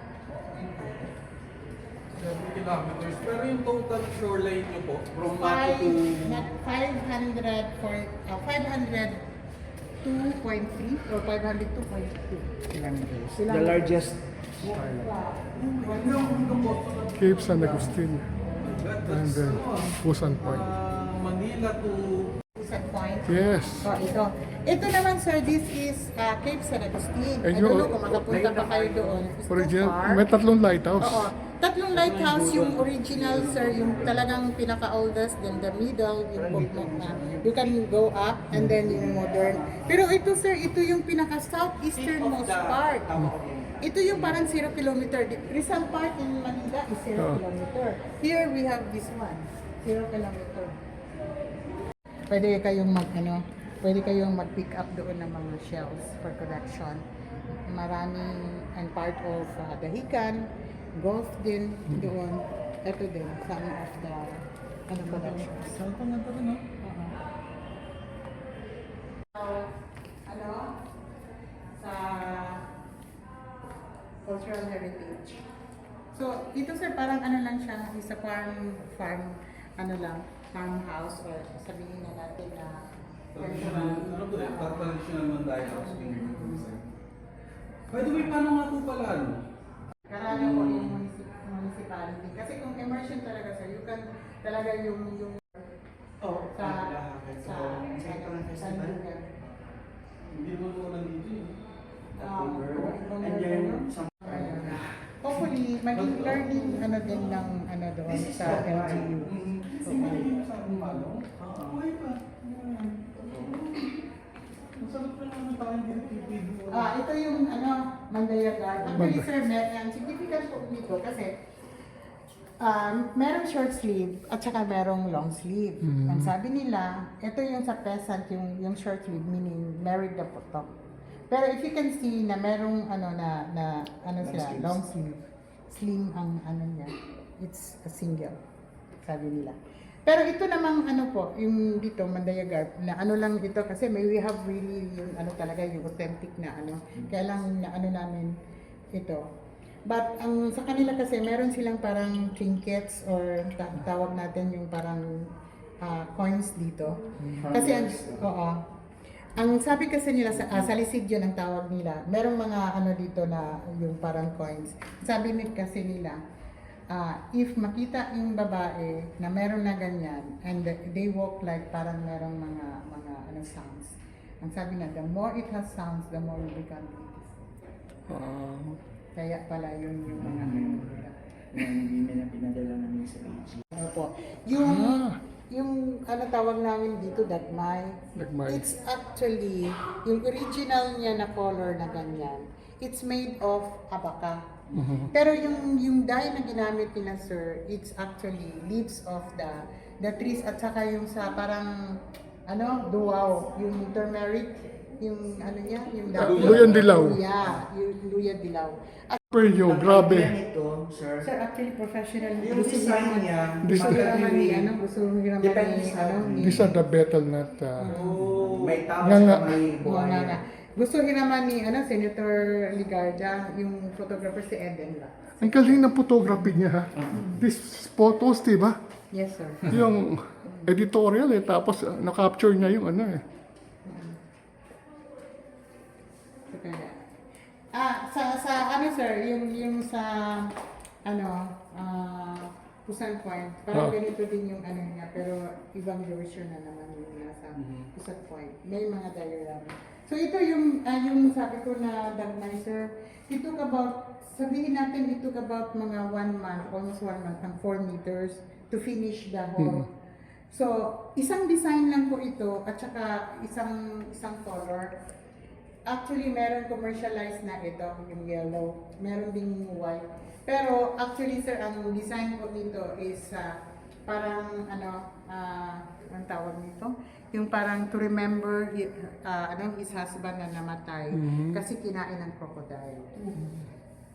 7 kilometers. Pero yung total shoreline nyo po, from Mati to... 502.3 or 502.2 kilometers. The largest. Cape San Agustin and then Pusan Point. Manila to... Pusan Point. Yes. So, ito. Ito naman, sir, this is Cape San Agustin. Eh, I don't know kung makapunta pa kayo doon. It's too Original, far. may 3 lighthouse. Oo. Tatlong lighthouse, yung original, sir, yung talagang pinaka-oldest, then the middle, yung you can go up, and then yung modern. Pero ito, sir, ito yung pinaka-southeasternmost part. Ito yung parang 0 kilometer. Rizal Park in Manila is 0 kilometer. Here we have this one, 0 kilometer. Pwede kayong pwede kayong mag-pick up doon ng mga shells for collection. Maraming and part of Dahican, golf din doon. Ito din, some of the collections. Saan pa nga rin, no? Sa cultural heritage. So, ito sir, parang lang siya, is a farmhouse or sabihin na natin na Ano po eh, traditional Manday House. By the way, paano nga po pala, ano? Karami po yung municipality. Kasi kung immersion talaga sir, you can talaga yung sa lugar. Hindi mo po nandito eh. Hopefully, maging learning din ng doon sa LGU. Kasi hindi sa umalo. Okay pa. Masarap na naman tayong dito. Ito yung Mandayagan. Actually sir, ang significant po dito kasi merong short sleeve at saka merong long sleeve. Ang sabi nila, ito yung sa peasant, yung short sleeve, meaning married na putok. Pero if you can see na merong sila, long sleeve, slim ang niya, it's a single, sabi nila. Pero ito namang yung dito, Mandayagar, na lang ito kasi we have really yung talaga yung authentic na kaya lang na namin ito. But ang sa kanila kasi meron silang parang trinkets or tawag natin yung parang coins dito. Kasi ang sabi kasi nila sa salisidyo ng tawag nila, merong mga dito na yung parang coins. Sabi kasi nila, if makita yung babae na meron na ganyan and they walk like parang merong mga sounds. Ang sabi na, the more it has sounds, the more you become beautiful. Kaya pala yun yung mga nila. Hindi nila pinadala namin sa AG. Opo. Yung tawag namin dito, dagmay. It's actually, yung original niya na color na ganyan, it's made of abaca. Pero yung dye na ginamit nila sir, it's actually leaves of the trees at saka yung sa parang duwaw, yung turmeric, yung niya, yung Luyan dilaw. Yeah, yung luyan dilaw. At Peryo, grabe. Ito, sir. sir, actually professional. Yung design niya, Gusto hiraman ni gusto hiraman Depende ni sa- These are the betel nut. may tao Nga nga. sa may Oo, buhaya. nga. Gusto hiraman ni Senator Ligarda, yung photographer si Eden La. Ang galing ng photography niya ha. These photos, di ba? Yes, sir. Yung editorial tapos na-capture niya yung So, kaya. Sa sir, yung sa Pusan Point, parang ganito din yung niya, pero ibang version na naman yung nasa Pusan Point. May mga diagram. So ito yung sabi ko na dagmay sir, it took about, sabihin natin it took about mga 1 month, almost 1 month, and 4 meters to finish the whole. So, isang design lang po ito at saka isang color. Actually, meron commercialized na ito, yung yellow. Meron ding white. Pero actually sir, ang design po nito is parang ang tawag nito? Yung parang to remember his husband na namatay kasi kinain ng crocodile.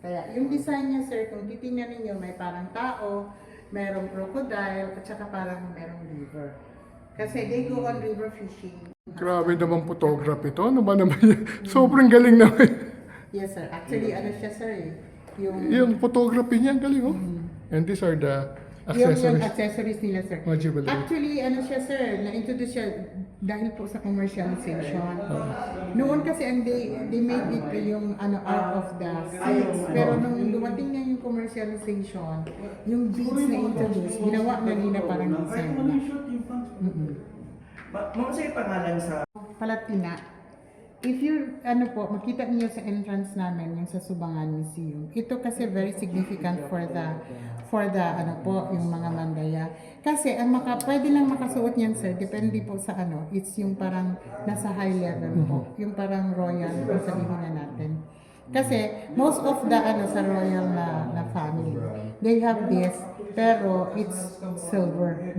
Kaya yung design niya sir, kung titingnan niyo may parang tao, merong crocodile at saka parang merong river. Kasi they go on river fishing. Grabe naman photography ito. Ano ba naman yan? Sobrang galing naman. Yes sir, actually siya sir Yung photography niya, ang galing And these are the Yung accessories. accessories nila, sir. Mga jewelry. Actually, ano siya, sir, na-introduce siya dahil po sa commercialization. Noon kasi ang they made it yung out of the seeds. Pero nung dumating na yung commercialization, yung beads na introduce, ginawa na nila parang design na. Ma'am, sa'yo pangalan sa... Palatina. If you, makita niyo sa entrance namin, yung sa Subangan Museum, ito kasi very significant for the, yung mga mandaya. Kasi, pwede lang makasuot niyan, sir, depende po sa it's yung parang nasa high level po, yung parang royal, kung sabihin na natin. Kasi, most of the, sa royal na family, they have this, pero it's silver,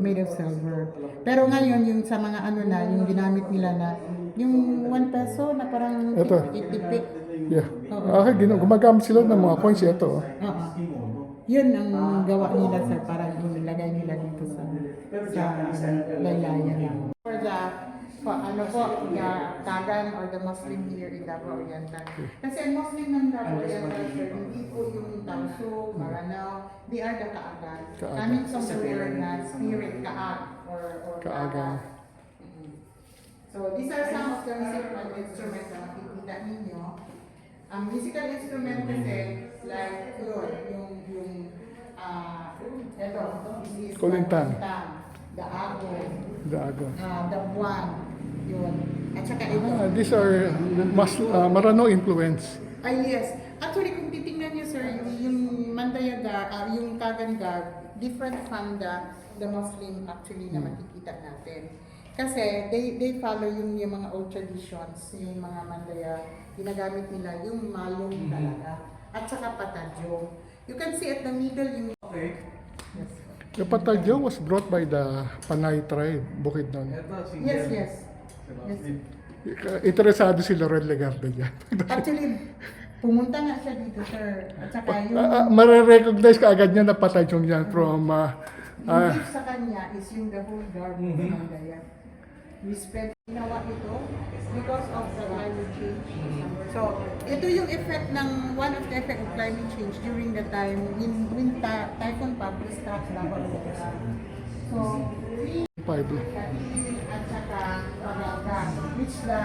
made of silver. Pero ngayon, yung sa mga yung ginamit nila na, yung 1 peso na parang Ito. tipik. Yeah. Okay, gumagamit sila ng mga coins ito. Oo. Yun ang gawa nila, sir, parang inilagay nila dito sa laylayan lang. For the the Tagan or the Muslim here in Davao Oriental. Kasi ang Muslim ng Davao Oriental, sir, hindi po yung Tausug, Maranao, they are the Kaagan. Coming from the word na spirit, Kaag or Kaagan. So these are some of the musical instruments na makikita ninyo. Ang musical instrument kasi, like yun, ito, this is Kulintang. the ago, Dago. the buwan, yun. At saka ito. These are Marano influence. Yes. Actually, kung titingnan niyo, sir, yung Mandayagar, yung Kagangar, different from the Muslim actually na makikita natin. Kasi they follow yung mga old traditions, yung mga Mandaya, ginagamit nila yung malong talaga. At saka patadyo. You can see at the middle yung... Yes. The Patagyo was brought by the Panay tribe, Bukidnon. Yes. Interesado si Laurel Legarda dyan. Actually, pumunta nga siya dito, sir. At saka yung... Mare-recognize ka agad niya na Patagyong yan from... yung gift sa kanya is yung the whole garden ng Mandaya. Respect ginawa ito because of the climate change. So, ito yung effect ng, one of the effect of climate change during the time when Typhoon Pablo struck Davao Oriental. So, Pablo. at saka Pagaga, which the,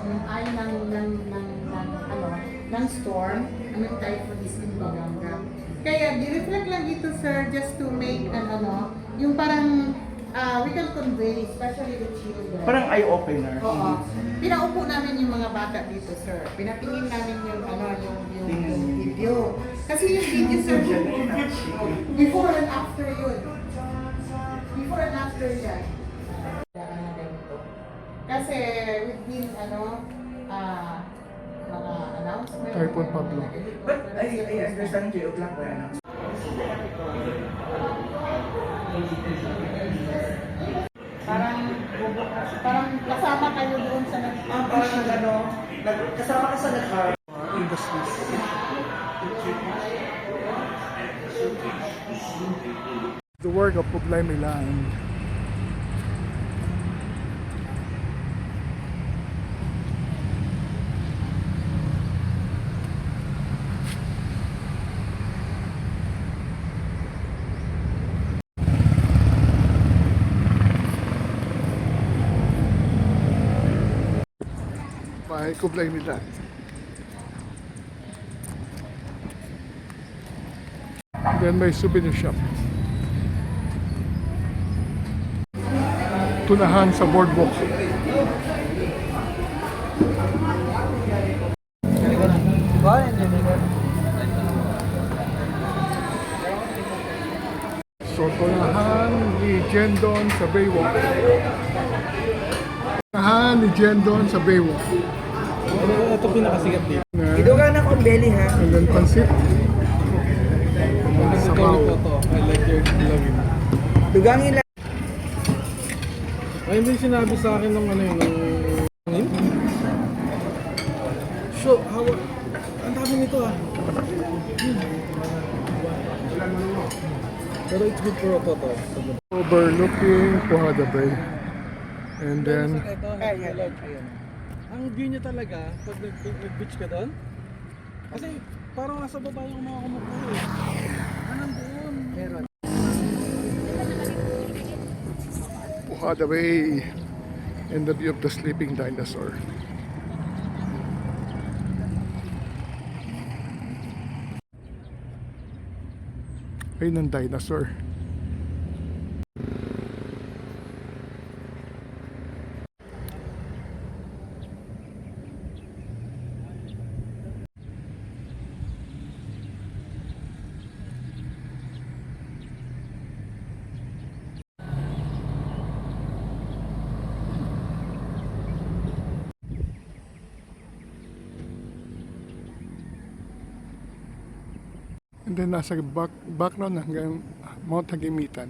yung eye ng storm, ng typhoon is in Pagaga. Kaya, di-reflect lang ito, sir, just to make yung parang we can convey, especially the children. Parang eye-opener. Oo. Pinaupo namin yung mga bata dito, sir. Pinatingin namin yung video. Kasi yung video, sir, before and after yun. Before and after yan. Kasi we've been, mga announcement. Typhoon Pablo. But I understand 3 o'clock ba yan? Parang kasama kayo doon sa Parang kasama ka sa nag-art. Industries. The work of Puglay Milan. May Kublai Milan. Then may souvenir shop. Tunahan sa boardwalk. So, tunahan ni Jendon sa Baywalk. Tunahan ni Jendon sa Baywalk. Ito pinakasigat dito. Idugan ako ang belly ha. And then pansit. Sabaw. I like your vlogging. Dugangin lang. Ay, hindi sinabi sa akin ng yung So, ang dami nito ah. Pero it's good for a photo. Overlooking Puhada Bay. And then, Ito, ang view niya talaga, pag nag-beach ka doon, kasi parang nasa baba yung mga kumukuha eh. Nandun. Meron. Puhada Bay and the view of the sleeping dinosaur. Ayun ang dinosaur. And then nasa background hanggang Mount Hagimitan.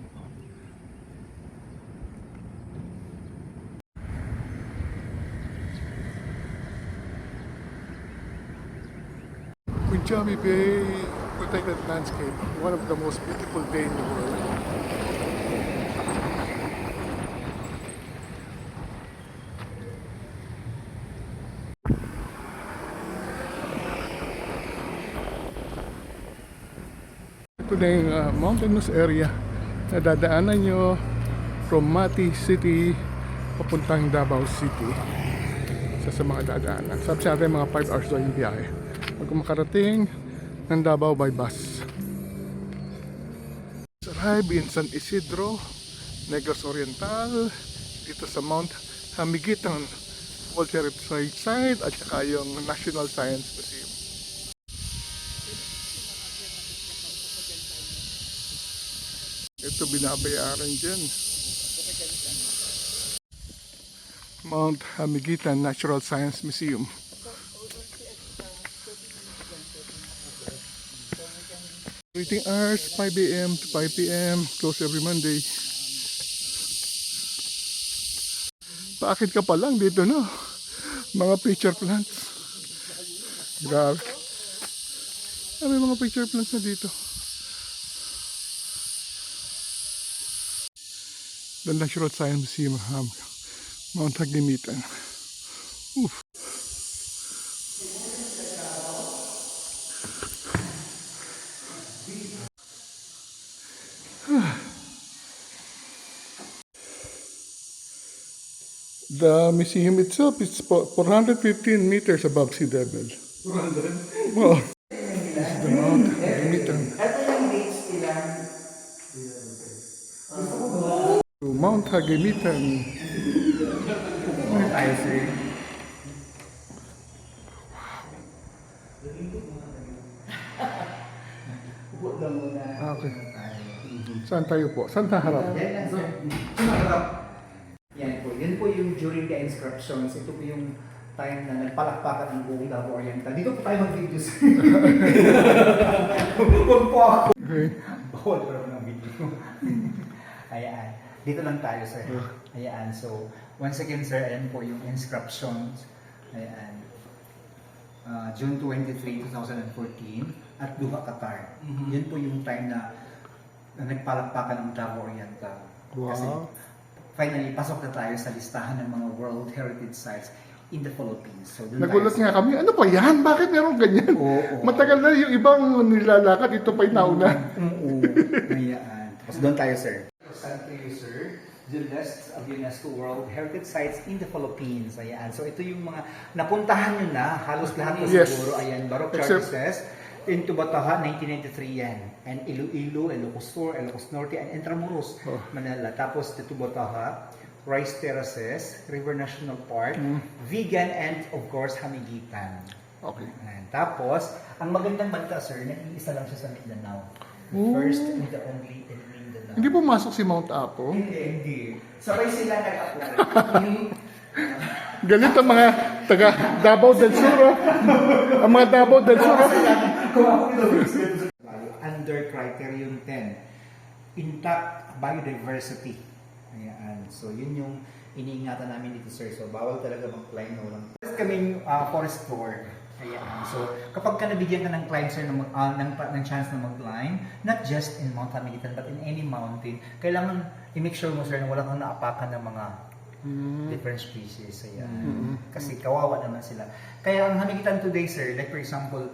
Punjabi Bay protected landscape, one of the most beautiful bay in the world. Ito na yung mountainous area na dadaanan nyo from Mati City papuntang Davao City. Sa mga dadaanan. Sabi sa atin mga 5 hours daw yung biyahe. Pag makarating ng Davao by bus. Arrive in San Isidro, Negros Oriental, dito sa Mount Hamigitan World Heritage Site at saka yung National Science Museum. Ito binabayaran dyan. Mount Hamigitan Natural Science Museum. Waiting hours 5 a.m. to 5 p.m. Close every Monday. Paakit ka pa lang dito, no? Mga pitcher plants. Grabe. May mga pitcher plants na dito. The Natural Science Museum, Mount Hagimitan. Oof. The museum itself is 415 meters above sea level. 400? Well, this is the Mount Hagimitan. To Mount Hagimitan. Tayo, sir. Okay. Saan tayo po? Saan na harap? Yan po. Yan po yung during the inscriptions. Ito po yung time na nagpalakpakan ng buong Davao Oriental. Dito po tayo mag-videos. Huwag po ako. Okay. Bawal ko naman ng video. Ayan. Dito lang tayo, sir. Ayan. So, once again, sir, ayan po yung inscriptions. Ayan. June 23, 2014 at Duha, Qatar. Yan po yung time na nagpalakpakan ng Davao Oriental. Wow. Kasi finally, pasok na tayo sa listahan ng mga World Heritage Sites in the Philippines. So, Nagulat nga kami, ano pa yan? Bakit meron ganyan? Oo. Matagal na yung ibang nilalakad, ito pa yung nauna. Oo. Ayan. Tapos doon tayo, sir. Saan kayo, sir? The list of UNESCO World Heritage Sites in the Philippines. Ayan. So, ito yung mga napuntahan nyo na. Halos lahat na Yes. siguro. Ayan. Baroque Except- Churches. In Tubataha, 1993 yan. And Iloilo, Ilocos Sur, Ilocos Norte, and Intramuros, Manila. Tapos Tubataha, Rice Terraces, River National Park, Vegan, and of course, Hamigitan. Okay. Ayan. Tapos, ang magandang balita, sir, nag-iisa lang siya sa Mindanao. The first and the only in Mindanao. Hindi pumasok si Mount Apo. Hindi. Sabay sila nag-apply. Galit ang mga taga Davao del Sur. Ang mga Davao del Sur. Under Criterion 10, intact biodiversity. Ayan. So, yun yung iniingatan namin dito, sir. So, bawal talaga mag-climb na walang. First kaming forest tour. Ayan. So, kapag ka nabigyan ka ng climb, sir, ng chance na mag-climb, not just in Mount Hamigitan, but in any mountain, kailangan i-make sure mo, sir, na wala kang naapakan ng mga different species. Ayan. Kasi kawawa naman sila. Kaya ang Hamigitan today, sir, like for example,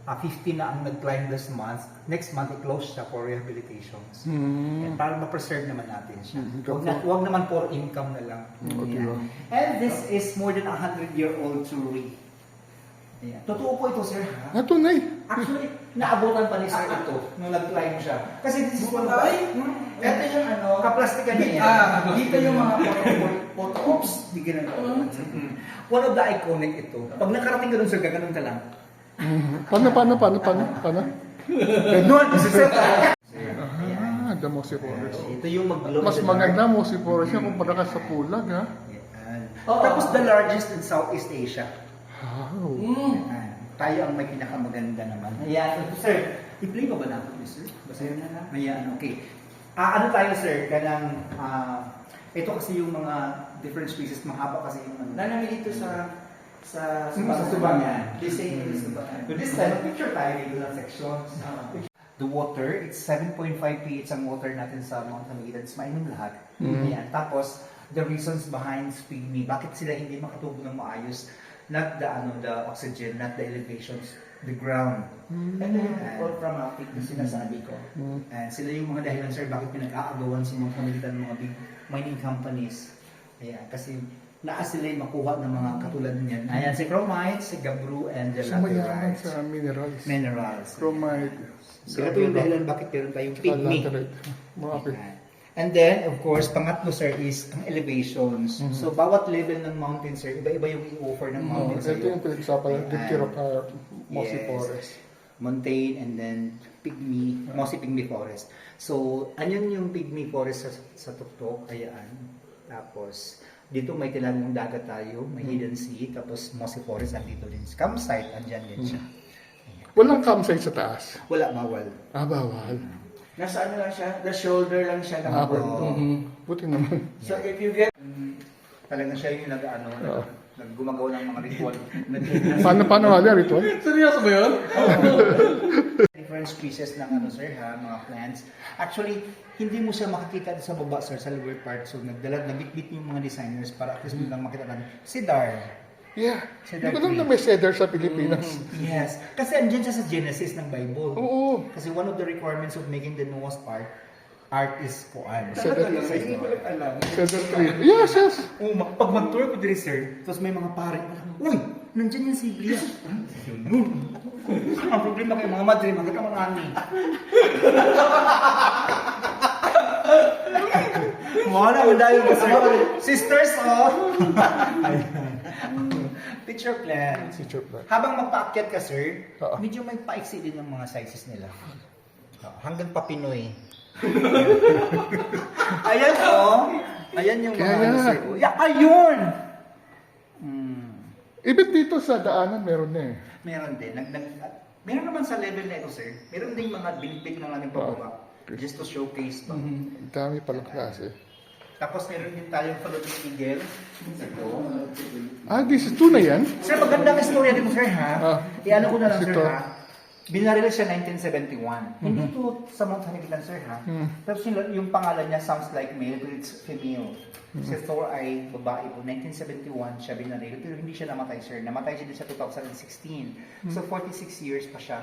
50 na ang nag-climb this month. Next month, i-close siya for rehabilitations. And para ma-preserve naman natin siya. Huwag naman for income na lang. Ayan. And this is more than 100-year-old tree. Ayan. Totoo po ito, sir. Ha? Tunay. Actually, naabutan pa ni sir ito nung nag-climb siya. Kasi this is one of ito yung kaplastikan niya yan. Dito yung mga photo ops. Di ganun. One of the iconic ito. Pag nakarating ka doon, sir, gaganon ka lang. Paano? Ganon, sir. The Mossy Forest. Ito yung mag-glow. Mas maganda Mossy Forest yan kumpara ka sa Pulag, ha? Tapos the largest in Southeast Asia. Wow. Tayo ang may pinakamaganda naman. Ayan, sir. I-play ba natin, sir? Basta yun na. Ayan, okay. Ano tayo, sir? Kanang, ito kasi yung mga different species, mahaba kasi yung ano. Nanami dito sa Subangan. This ain't in Subangan. So this time, picture tayo dito ng sections. The water, it's 7.5 pH ang water natin sa Mount Hamilton. It's mainom lahat. Ayan. Tapos, the reasons behind pygmy, bakit sila hindi makatubo ng maayos? Not the oxygen, not the elevations, the ground. And then, all from a peak na sinasabi ko. And sila yung mga dahilan, sir, bakit pinag-aagawan sa Mount Hamilton mga big mining companies. Ayan, kasi naas sila yung makuha ng mga katulad niyan. Ayan, si chromite, si gabbro, and the So mayaman laterites. sa minerals. Minerals. Chromite. So ito yung dahilan bakit meron tayong pygmy. Laterite. Mga And then, of course, pangatlo, sir, is ang elevations. So, bawat level ng mountain, sir, iba-iba yung i-offer ng mountain Ito sa'yo. yung pinagsapalan, Dipterocarp, Mossy Yes. Forest. Montane, and then pygmy, mossy pygmy forest. So, anyan yung pygmy forest sa tuktok, ayan. Tapos, dito may tilagong dagat tayo, may hidden sea, tapos mossy forest, andito din. Campsite, andyan din siya. Walang campsite sa taas. Wala, bawal. Bawal. Nasa ano lang siya, the shoulder lang siya ng Buti naman. So if you get Talagang siya yung gumagawa ng mga ritual. Paano nga ritual? Seryoso ba yun? Different species ng sir, mga plants. Actually, hindi mo siya makikita sa baba, sir, sa lower part. So, nabitbit yung mga designers para at least mo lang makita natin. Cedar. Yeah. Cedar Hindi ko lang tree. na may cedar sa Pilipinas. Yes. Kasi andyan siya sa Genesis ng Bible. Oo. Kasi one of the requirements of making the Noah's Ark is kuan. Cedar hindi ko lang alam. Cedar tree. Yes. Pag mag-tour ko diri, sir, tapos may mga pare, uy, nandyan yan si Elias. Ang problema kayo mga madre, maganda mga ani. Wala, wala yung sisters, oh. Picture plan. Picture plan. Habang magpaakyat ka, sir, Oo. medyo may paiksi din ng mga sizes nila. Hanggang pa Pinoy. Ayan, oh. Ayan yung mga Kaya- sir. Ayun! Even dito sa daanan, meron na eh. Meron din. Meron naman sa level na ito, sir. Meron din mga binibig na namin pababa. Just to showcase ba. Ang dami palang klase. Tapos meron din tayong Philippine Eagle. Ito. This is tunay yan? Sir, magandang istorya dito, sir, ha? Iano ko na lang, sir, Ito. ha? Binaril siya 1971. Hindi ito sa Mount Hamilton, sir, ha? Tapos yung pangalan niya sounds like male, but it's female. Si Thor ay babae po. 1971 siya binaril, pero hindi siya namatay, sir. Namatay siya din sa 2016. So, 46 years pa siya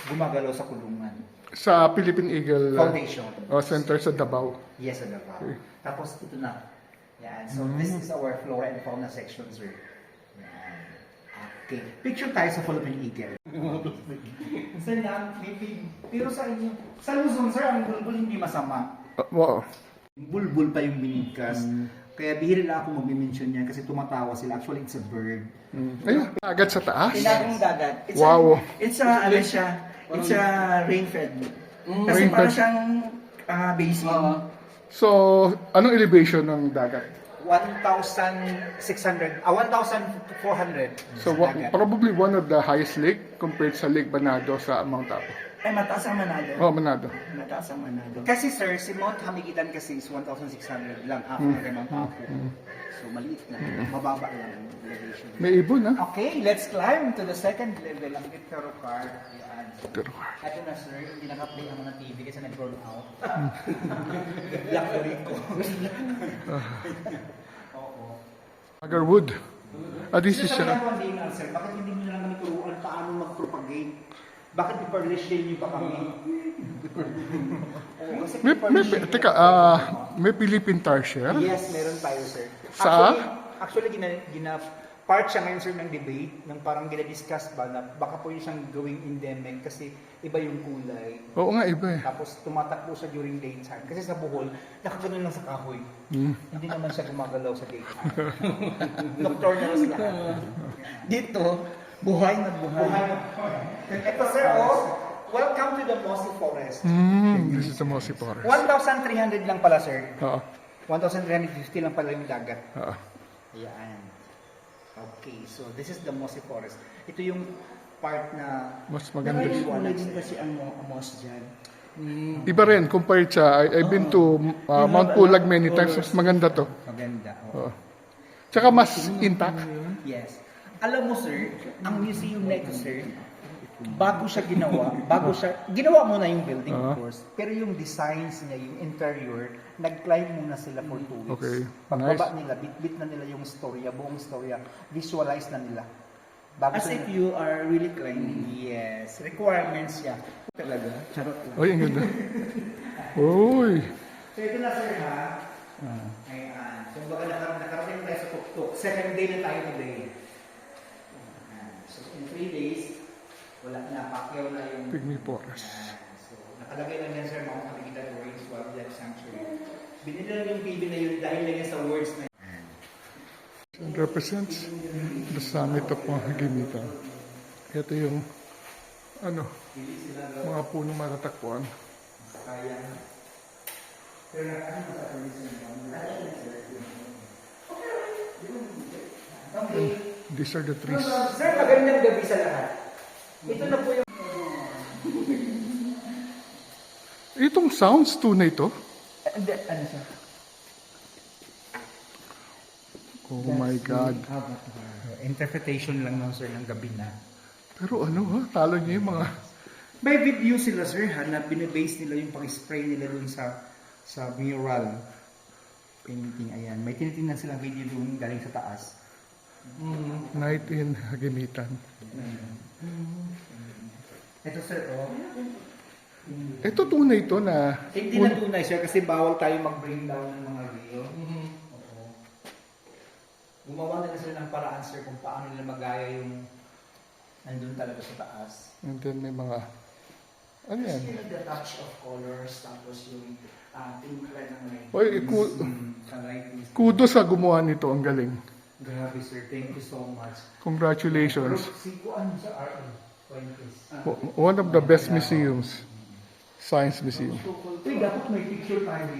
gumagalaw sa kulungan. Sa Philippine Eagle Foundation. Center sa Davao. Yes, sa Davao. Tapos ito na. Yan. So, this is our flora and fauna section, sir. Yan. Okay. Picture tayo sa Philippine Eagle. Sir, maybe, pero sa inyo, sa Luzon, sir, ang bulbul hindi masama. Wow. Bulbul pa yung binigkas. Kaya bihira lang ako mag-mention niya kasi tumatawa sila. Actually, it's a bird. Ayun, agad sa taas. Tinagong dagat. Wow. It's a, ano siya, it's a rain-fed. Kasi Rain-fed. parang siyang basin. So, anong elevation ng dagat? 1,600, 1,400. So, probably one of the highest lake compared sa Lake Banado sa Mount Apo. Ay, mataas ang Manado. Oh, Manado. Mataas ang Manado. Kasi sir, si Mount Hamigitan kasi is 1,600 lang after kay Mount Apo. So maliit lang, mababa lang ang elevation. May ibon, ha? Okay, let's climb to the second level, ang Dipterocarp. Ayan. Pero, Ito na sir, hindi naka-play ang mga TV kasi nag-roll out. Black ko rin ko. Oo. Agarwood. This is Sabi naman din nga, sir, bakit hindi nyo na lang kami turuan paano mag-propagate? Bakit i-furnish din nyo pa kami? Oo, kasi Teka, may Philippine tar share? Yes, meron tayo, sir. Sa? Actually part siya ngayon, sir, ng debate, ng parang gina-discuss ba na baka po siyang gawing endemic kasi iba yung kulay. Oo nga, iba eh. Tapos tumatakbo siya during daytime. Kasi sa Bohol, nakaganon lang sa kahoy. Hindi naman siya gumagalaw sa daytime. Nocturnal lahat. Dito, buhay na buhay. Ito, sir, welcome to the Mossy Forest. This is the Mossy Forest. 1,300 lang pala, sir. Oo. 1,350 lang pala yung dagat. Oo. Ayan. Okay, so this is the Mossy Forest. Ito yung part na Mas maganda. Kulay din kasi ang moss dyan. Iba rin, compared sa, I've been to Mount Pulag many times, mas maganda to. maganda. Oo. Tsaka mas intact. Yes. Alam mo, sir, ang museum na ito, sir, ginawa mo na yung building, of course, pero yung designs niya, yung interior, nag-climb muna sila for 2 weeks. Okay, Pagbaba nila, bit-bit na nila yung storya, buong storya, visualize na nila. Bago As if you are really climbing. Yes, requirements niya. Talaga? Charot lang. Ay, ang ganda. Uy. So ito na, sir, ha? Ayan. So baga nakarating tayo sa tuktok. Second day na tayo today. Ayan. So in 3 days, wala na, pakyaw na yung... Pygmy Forest. Ayan. So nakalagay lang yan, sir, mga Kapigitan Orange Wildlife Sanctuary. Binili lang yung PB na yun dahil lang yan sa words na It represents the summit of Mahagimitan. Ito yung mga punong matatakpuan. These are the trees. Sir, magandang gabi sa lahat. Ito na po yung... Itong sounds tunay to. Ano siya? Oh my God. Interpretation lang ng sir ng gabi na. Pero talo niya yung mga... May video sila, sir, ha, na binibase nila yung pag-spray nila dun sa mural painting. Ayan. May tinitingnan silang video dun galing sa taas. Night in Hagimitan. Ito, sir, Ito tunay to na... Hindi na tunay, sir, kasi bawal tayo mag-bring down ng mga video. Oo. Gumawa nila sila ng paraan, sir, kung paano nila magaya yung nandun talaga sa taas. And then may mga... Ano yan? Kasi the touch of colors, tapos yung timpla ng light. Oy, kudos sa gumawa nito. Ang galing. Grabe, sir. Thank you so much. Congratulations. Sikuan sa RE. One of the best museums. Science Museum. Uy, dapat may picture tayo.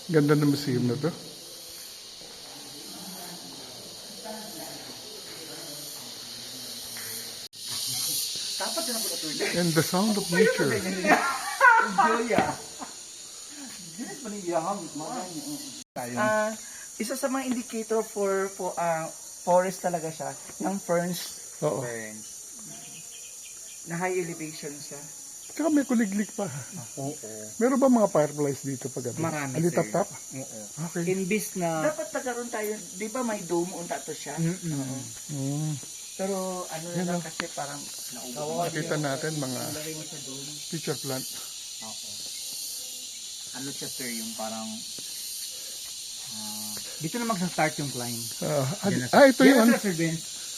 Ganda ng museum na to. And the sound of nature. Isa sa mga indicator for forest talaga siya, yung ferns. Oo. Na high elevation siya. Tsaka may kuliglig pa. Oo. Meron ba mga fireflies dito pag gabi? Marami, Ali sir. tap-tap? Oo. Okay. Imbis na... Dapat nagkaroon tayo, di ba may dome unta to siya? Mm. Pero ano na lang kasi parang Nakita natin mga lagay mo sa dome. teacher plant. Oo. Ano siya, sir, yung parang... dito na mag-start yung climb. Ito yung Sir Vince.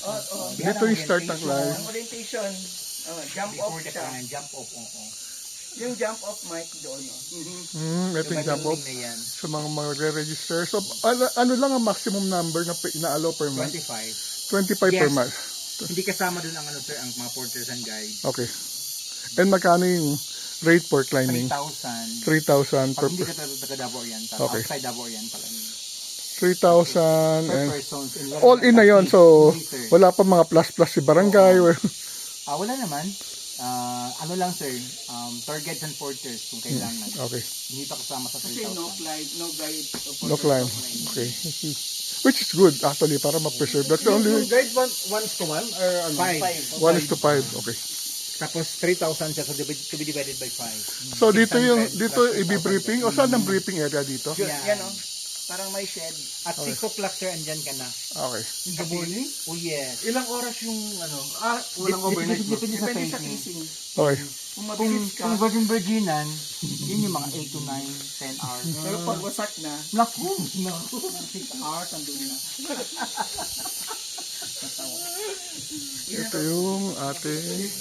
dito yung start ng live. Ang orientation, jump off Before the siya. climb, jump off. Oo. Yung jump off mic doon. Ito yung jump off Na yan. sa mga magre-register. So, ano lang ang maximum number na ina-allow per month? 25. 25 per Yes. month. Hindi kasama dun ang sir, ang mga porters and guides. Okay. And magkano yung rate for climbing? 3,000. 3,000 Pag per hindi ka taga Davao Oriental, Okay. outside Davao Oriental. 3,000 Per and persons. all in na yon. So, Hindi, sir. wala pa mga plus-plus si barangay. Wala naman. Ano lang sir, tour guides and porters kung kailangan. Okay. Hindi pa kasama sa 3,000. no guide. No climb. Okay. Which is good actually para ma-preserve. That's the only guide 1:1 or ano? 5. 1:5. Okay. Tapos 3,000 siya, so to be divided by 5. So dito dito i-briefing o saan ang briefing area dito? Yan o. Parang may shed. At 6 o'clock sir, andyan ka na. Okay. In the morning? Oh yes. Ilang oras yung ano? Walang overnight ba? Depende sa Depende sa phasing. casing. Okay. Kung Kung, mabilis ka, kung virginan, yun yung mga 8 to 9, 10 hours. pero pag wasak na, Naku! 6 hours andun na. Ito yung ating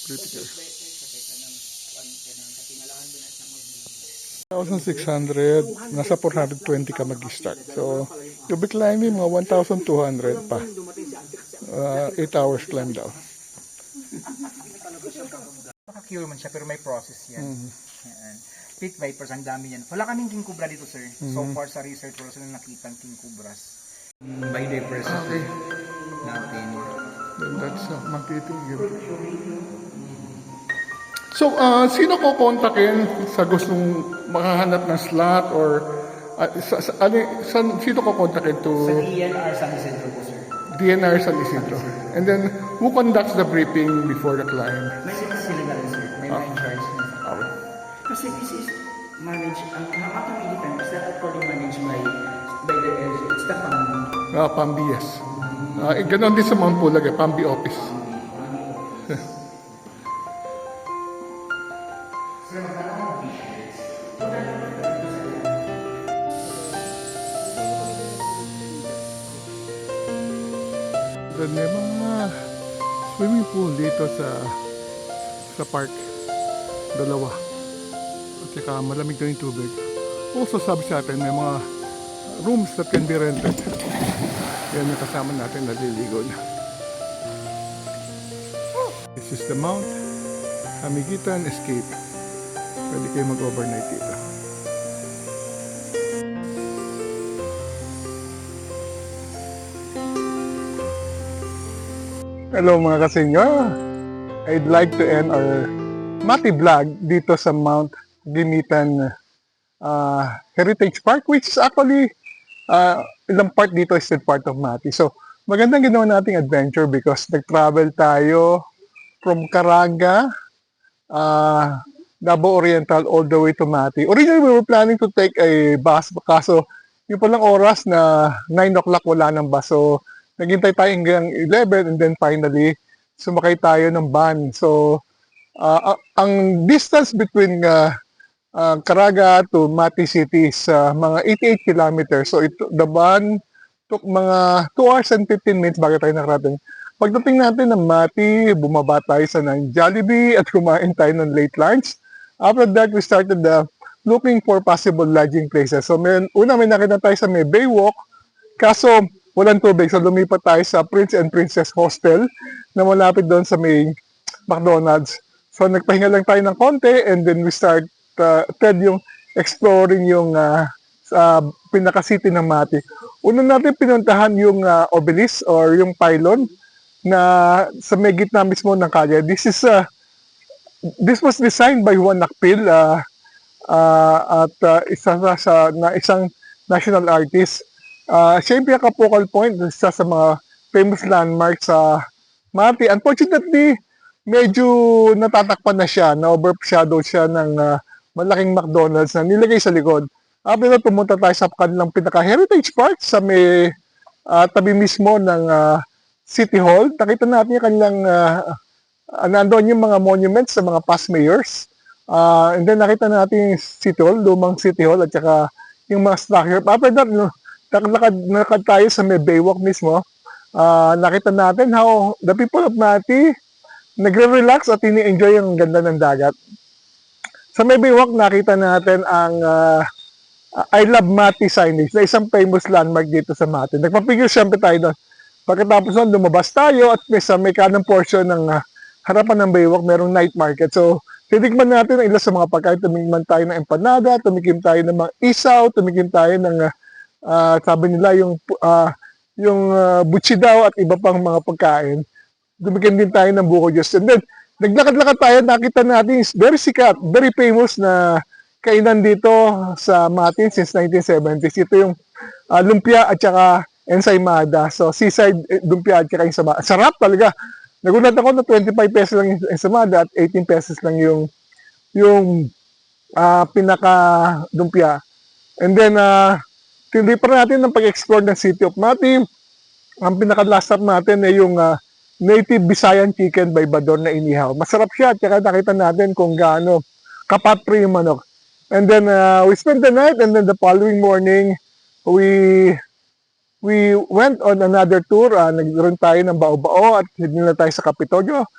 briefing area. 1,600, nasa 420 ka mag-start. So, you'll be climbing mga 1,200 pa. 8 hours climb down. Maka-cure man siya, pero may process yan. Yan. Pit vipers, ang dami yan. Wala kaming king cobra dito, sir. So far sa research, wala silang nakita king cobras. Biodiversity natin. Then that's magtitigil. So, sino ko kontakin sa gustong makahanap ng slot or sino ko kontakin Sa to DNR San Isidro po, sir. DNR San Isidro? And then, who conducts the briefing before the climb? May sila na rin, sir. May mga in-charge na. Okay. Kasi this is managed, ang Makamili Time is not according managed by the LG. It's the family. PAMBI, yes. Ganon din sa Mount Pulag, PAMBI office. Then may mga swimming pool dito sa park. Dalawa. At saka malamig na yung tubig. Also sabi sa atin may mga rooms that can be rented. Yan yung kasama natin naliligo na. This is the Mount Hamigitan Escape. Pwede kayo mag-overnight dito. Hello mga kasenyor. I'd like to end our Mati vlog dito sa Mount Gimitan Heritage Park, which is actually ilang part dito is still part of Mati. So, magandang ginawa nating adventure because nag-travel tayo from Caraga, Davao Oriental all the way to Mati. Originally, we were planning to take a bus, kaso yung palang oras na 9 o'clock wala ng bus. So, naghintay tayo hanggang 11 and then finally, sumakay tayo ng van. So, ang distance between Caraga to Mati City is mga 88 kilometers. So, the van took mga 2 hours and 15 minutes bago tayo nakarating. Pagdating natin ng Mati, bumaba tayo sa ng Jollibee at kumain tayo ng late lunch. After that, we started looking for possible lodging places. So, may nakita tayo sa may Baywalk, kaso walang tubig. So, lumipat tayo sa Prince and Princess Hostel na malapit doon sa may McDonald's. So, nagpahinga lang tayo ng konti and then we started yung exploring yung pinaka-city ng Mati. Una natin pinuntahan yung obelisk or yung pylon na sa may gitna mismo ng kalye. This was designed by Juan Nakpil at isang national artist. Siya yung pinaka-focal point sa mga famous landmarks sa Mati. Unfortunately, medyo natatakpan na siya, na-overshadow siya ng malaking McDonald's na nilagay sa likod. After that, pumunta tayo sa kanilang pinaka-heritage park sa may tabi mismo ng City Hall. Nakita natin yung kanilang nandoon yung mga monuments sa mga past mayors. And then nakita natin yung City Hall, lumang City Hall at saka yung mga structure. After that, nakad tayo sa may Baywalk mismo. Nakita natin how the people of Mati nagre-relax at ini-enjoy yung ganda ng dagat. Sa may Baywalk, nakita natin ang I Love Mati signage na isang famous landmark dito sa Mati. Nagpapigil siyempre tayo doon. Pagkatapos nun, lumabas tayo at may kanang portion ng harapan ng Baywalk, merong night market. So, titikman natin ang ilan sa mga pagkain. Tumingman tayo ng empanada, tumikim tayo ng mga isaw, tumikim tayo ng, sabi nila, yung butsi daw at iba pang mga pagkain. Tumikim din tayo ng buko Diyos. And then, naglakad-lakad tayo, nakita natin is very sikat, very famous na kainan dito sa Matin since 1970s. Ito yung lumpia at saka ensaymada. So, seaside lumpia at saka ensaymada. Sarap talaga. Nagulat ako na 25 pesos lang yung ensaymada at 18 pesos lang yung pinaka lumpia. And then, hindi pa natin ng pag-explore ng City of Mati. Ang pinaka-last stop natin ay yung native Visayan chicken by Bador na inihaw. Masarap siya at saka nakita natin kung gaano kapatri yung manok. And then we spent the night and then the following morning we went on another tour. Nagkaroon tayo ng bao-bao at hindi na tayo sa Kapitolyo.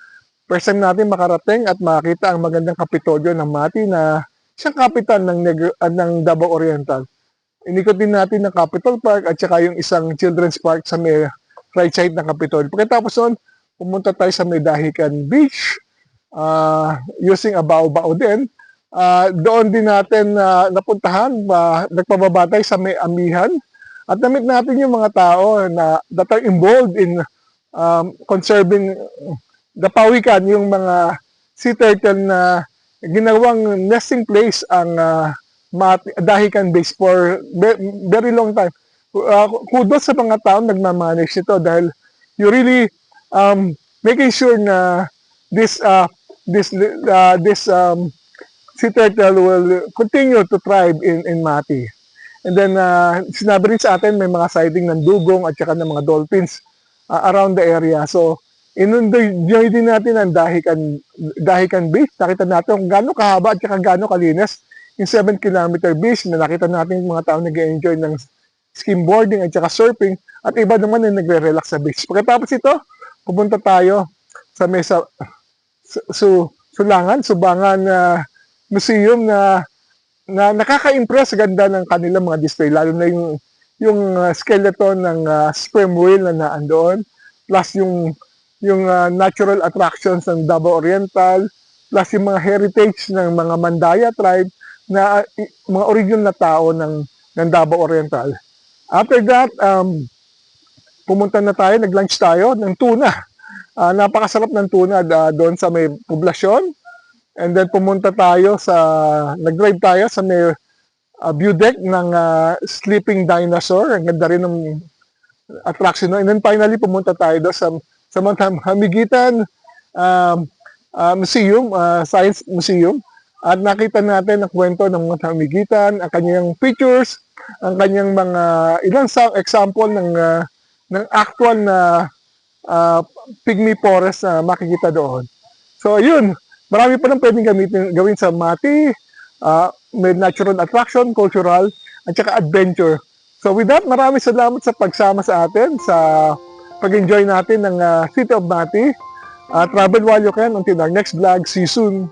First time natin makarating at makita ang magandang Kapitolyo ng Mati na siyang kapital ng Davao Oriental. Inikot din natin ng Capitol Park at saka yung isang children's park sa may right side ng Kapitolyo. Pagkatapos nun, pumunta tayo sa may Dahican Beach using a bao-bao din. Doon din natin napuntahan, nagpababa tayo sa may amihan at namit natin yung mga tao that are involved in conserving the pawikan, yung mga sea turtle na ginawang nesting place ang Dahican Beach for very long time. Kudos sa mga tao nagmamanage ito dahil you really making sure na this sea turtle will continue to thrive in Mati. And then sinabi rin sa atin may mga sighting ng dugong at saka ng mga dolphins around the area. So inundoy din natin ang Dahican Beach. Nakita natin kung gaano kahaba at saka gaano kalinis yung 7-kilometer beach na nakita natin yung mga tao nag-enjoy ng skimboarding at saka surfing at iba naman na nagre-relax sa beach. Pagkatapos ito, pupunta tayo sa mesa Subangan Museum na nakaka-impress sa ganda ng kanilang mga display, lalo na yung skeleton ng sperm whale na naandoon, plus yung natural attractions ng Davao Oriental, plus yung mga heritage ng mga Mandaya tribe na mga original na tao ng Davao Oriental. After that, pumunta na tayo, nag-lunch tayo ng tuna. Napakasarap ng tuna doon sa may poblasyon. And then pumunta tayo nag-drive tayo sa may view deck ng Sleeping Dinosaur. Ang ganda rin ng attraction. And then finally, pumunta tayo doon sa Mount Hamigitan Museum, Science Museum. At nakita natin ang kwento ng Mount Hamigitan, ang kanyang pictures, ang kanyang mga ilang example ng actual na pygmy forest na makikita doon. So ayun, marami pa nang pwedeng gawin sa Mati. May natural attraction, cultural, at saka adventure. So with that, maraming salamat sa pagsama sa atin, sa pag-enjoy natin ng City of Mati. Travel while you can. Until our next vlog, see you soon.